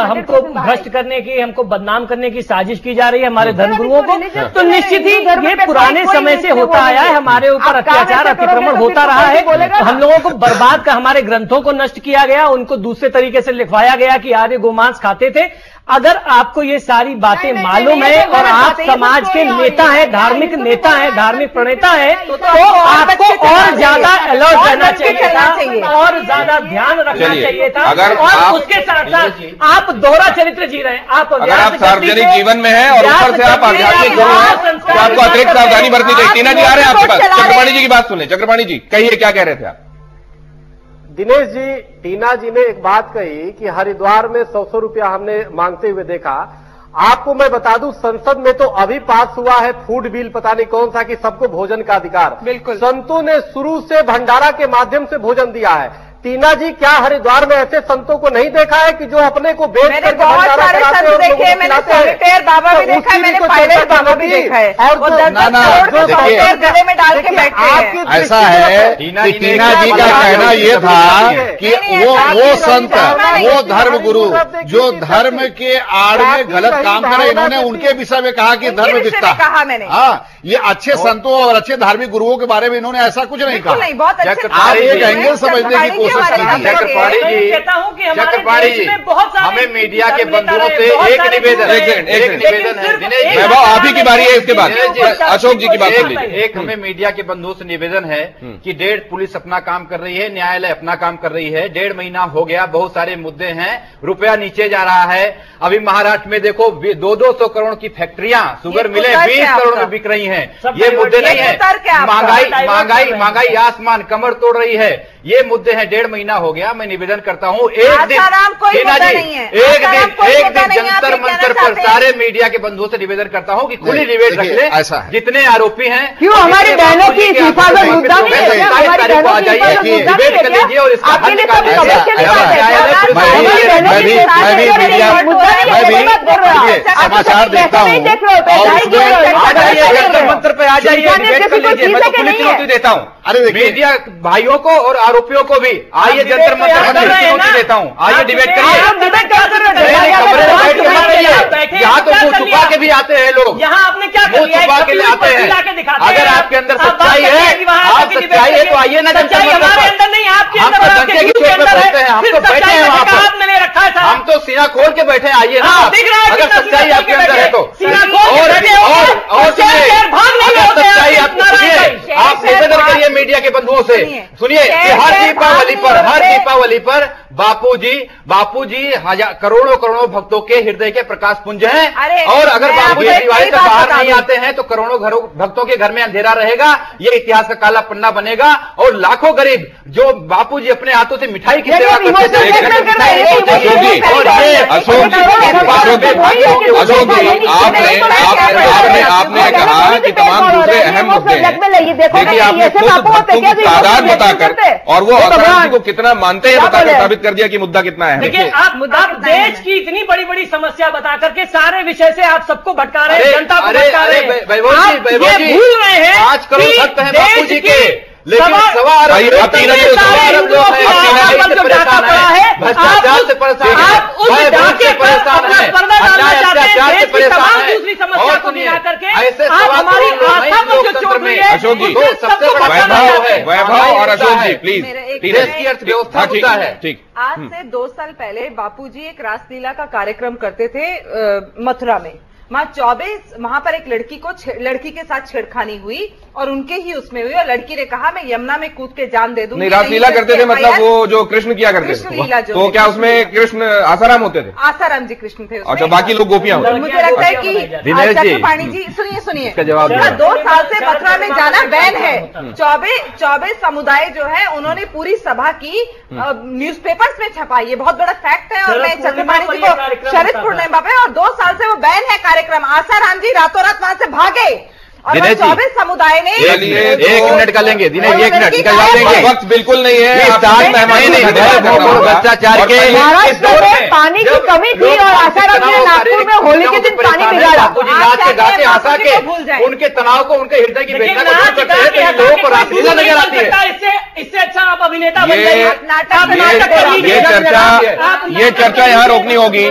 [SPEAKER 5] हमको भ्रष्ट करने की, हमको बदनाम करने की साजिश की जा रही है हमारे धर्मगुरुओं को, तो निश्चित ही ये पुराने समय से होता आया है। हमारे ऊपर अत्याचार, अतिक्रमण होता रहा है। तो हम लोगों को बर्बाद कर, हमारे ग्रंथों को नष्ट किया गया, उनको दूसरे तरीके से लिखवाया गया कि आर्य गोमांस खाते थे। अगर आपको ये सारी बातें मालूम है और आप समाज के नेता हैं, धार्मिक नेता हैं, धार्मिक प्रणेता हैं, तो आपको और ज्यादा अलर्ट रहना चाहिए था और ज्यादा ध्यान रखना चाहिए था। और उसके साथ साथ आप दोहरा चरित्र जी रहे हैं।
[SPEAKER 1] अगर आप सार्वजनिक जीवन में हैं और ऊपर से आप आध्यात्मिक गुरु हैं तो आपको अतिरिक्त सावधानी बरतनी चाहिए। टीना जी आ रहे हैं आपके पास, चक्रपाणी जी की बात सुने। चक्रपाणी जी कहिए, क्या कह रहे थे आप?
[SPEAKER 7] दिनेश जी, टीना जी ने एक बात कही कि हरिद्वार में 100 रुपया हमने मांगते हुए देखा। आपको मैं बता दूं, संसद में तो अभी पास हुआ है फूड बिल, पता नहीं कौन सा, कि सबको भोजन का अधिकार।
[SPEAKER 8] बिल्कुल।
[SPEAKER 7] संतों ने शुरू से भंडारा के माध्यम से भोजन दिया है। टीना जी, क्या हरिद्वार में ऐसे संतों को नहीं देखा है कि जो अपने को बेच
[SPEAKER 8] मैंने
[SPEAKER 7] करके
[SPEAKER 8] बहुत
[SPEAKER 7] भंडारा
[SPEAKER 8] सारे
[SPEAKER 7] कराते
[SPEAKER 8] संत
[SPEAKER 7] हैं,
[SPEAKER 8] देखे हैं, मैंने सॉलिटेयर बाबा भी देखा है, मैंने पायलट बाबा भी देखा है, और
[SPEAKER 7] और
[SPEAKER 8] सॉलिटेयर गले में डाल के बैठते हैं।
[SPEAKER 6] ऐसा है कि टीना जी का कहना ये था कि वो संत, वो धर्म गुरु जो धर्म के आड़ में गलत काम करे, इन्होंने उनके विषय में कहा कि धर्म दिखता
[SPEAKER 8] कहा मैंने।
[SPEAKER 6] हाँ, ये अच्छे संतों और अच्छे धार्मिक गुरुओं के बारे में इन्होंने ऐसा कुछ नहीं कहा।
[SPEAKER 8] नहीं, बहुत अच्छे
[SPEAKER 6] आप एक एंगल समझने की कोशिश कीजिए।
[SPEAKER 4] चक्रपाणी जी, हमें मीडिया के बंधुओं से एक निवेदन है।
[SPEAKER 1] वैभव, आप ही की बारी है, इसके बाद अशोक जी की बात सुन लीजिए।
[SPEAKER 4] एक हमें मीडिया के बंधुओं से निवेदन है कि पुलिस अपना काम कर रही है, न्यायालय अपना काम कर रही है, 1.5 महीना हो गया, बहुत सारे मुद्दे हैं, रुपया नीचे जा रहा है। अभी महाराष्ट्र में देखो 200 करोड़ की फैक्ट्रियां, शुगर मिले 20 करोड़ में बिक रही हैं। ये मुद्दे नहीं है, महंगाई आसमान कमर तोड़ रही है, ये मुद्दे हैं। 1.5 महीना हो गया, मैं निवेदन करता हूं एक दिन जंतर मंतर पर सारे मीडिया के बंधुओं से निवेदन करता हूं कि खुली डिबेट रख ले। जितने आरोपी हैं,
[SPEAKER 3] क्यों हमारी बहनों की हिफाजत मुद्दा नहीं है?
[SPEAKER 4] आ जाइए, डिबेट कर लीजिए और इसका हल निकालिए।
[SPEAKER 6] समाचार देखता हूँ,
[SPEAKER 4] जंतर मंतर पे आ जाइए, डिबेट कर लीजिए। मैं तो खुली चुनौती देता हूँ मीडिया भाइयों को और आरोपियों को भी। आइए जंतर मंतर पर चुनौती देता हूँ, आइए डिबेट करिए। यहाँ तो मुंह छुपा के भी आते हैं लोग,
[SPEAKER 5] यहाँ आपने क्या
[SPEAKER 4] मुंह छुपा के ले आते हैं। अगर आपके अंदर सच्चाई है, आप सच्चाई है तो आइए ना जंतर मंतर पर।
[SPEAKER 5] नहीं, आपके
[SPEAKER 4] हम तो डंके की चोट पे बैठे हैं, हम तो बैठे हैं वहाँ पर,
[SPEAKER 5] मैंने रखा था,
[SPEAKER 4] हम तो सीना खोल के बैठे हैं। आइए ना, अगर सच्चाई आपके अंदर है तो। और सच्चाई आप निवेदन करिए मीडिया के बंधुओं से। सुनिए कि हर दीपावली पर बापूजी करोड़ों भक्तों के हृदय के प्रकाश पुंज हैं। और अगर बापूजी दिवाली तक बाहर नहीं आते हैं तो करोड़ों भक्तों के घर में अंधेरा रहेगा, ये इतिहास का काला पन्ना बनेगा। और लाखों गरीब जो बापूजी अपने हाथों से मिठाई की सेवा करते थे,
[SPEAKER 1] आपने कहा कि तमाम दूसरे अहम मुद्दे हैं। देखिए, आपने खुद भक्तों की तादाद बताकर और वो आसाराम जी को कितना मानते हैं बताकर साबित कर दिया कि मुद्दा कितना है।
[SPEAKER 5] देखिए, आप देश की इतनी बड़ी बड़ी समस्या बता करके सारे विषय से आप सबको भटका रहे हैं, जनता को भटका रहे हैं।
[SPEAKER 4] वैभव जी
[SPEAKER 5] भूल रहे हैं
[SPEAKER 4] 5 करोड़ भक्त हैं बापू जी के, लेकिन सवा अरब जो है भ्रष्टाचार से परेशान है, और सुनिए ऐसे
[SPEAKER 1] अशोक जी,
[SPEAKER 4] सबसे बड़ा
[SPEAKER 1] वैभव और अशोक जी प्लीज,
[SPEAKER 4] देश की अर्थव्यवस्था होता है।
[SPEAKER 1] ठीक।
[SPEAKER 8] आज से 2 साल पहले बापूजी एक रासलीला का कार्यक्रम करते थे मथुरा में। वहां पर एक लड़की के साथ छेड़खानी हुई और उनके ही उसमें हुई, और लड़की ने कहा मैं यमुना में कूद के जान दे दूंगी।
[SPEAKER 1] नहीं, रासलीला करते थे मतलब वो जो कृष्ण किया करते थे, तो क्या उसमें कृष्ण आसाराम होते थे?
[SPEAKER 8] आसाराम जी कृष्ण थे उसमें।
[SPEAKER 1] अच्छा, बाकी लोग गोपियां होते?
[SPEAKER 8] मुझे लगता है कि चक्रपाणी जी सुनिए, 2 साल से मथुरा में जाना बैन है। 24 समुदाय जो है उन्होंने पूरी सभा की न्यूज़पेपर्स में छपाई, ये बहुत बड़ा फैक्ट है। और मैं चक्रपाणी जी को शरद पूर्णिमा पे, और 2 साल से वो बैन है कार्यक्रम। आसाराम जी रातों रात वहां से भागे और 24 समुदाय ने
[SPEAKER 4] 1 मिनट का लेंगे, दिनेश 1 मिनट निकलवा देंगे।
[SPEAKER 1] वक्त बिल्कुल नहीं है,
[SPEAKER 4] भ्रष्टाचार के
[SPEAKER 3] महाराष्ट्र में पानी की कमी थी और आसाराम जी ने नागपुर में होली के दिन पानी बिगाड़ा।
[SPEAKER 4] बापूजी नाच के गाते हंसा के उनके तनाव को, उनके हृदय की वेदना को दूर करते हैं, तो इन लोगों को रासलीला नजर आती है।
[SPEAKER 5] इससे अच्छा आप अभिनेता बन जाइए।
[SPEAKER 1] ये चर्चा यहाँ रोकनी होगी,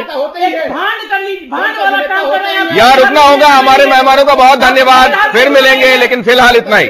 [SPEAKER 1] यहाँ रुकना होगा। हमारे मेहमानों का बहुत धन्यवाद, फिर मिलेंगे, लेकिन फिलहाल इतना ही।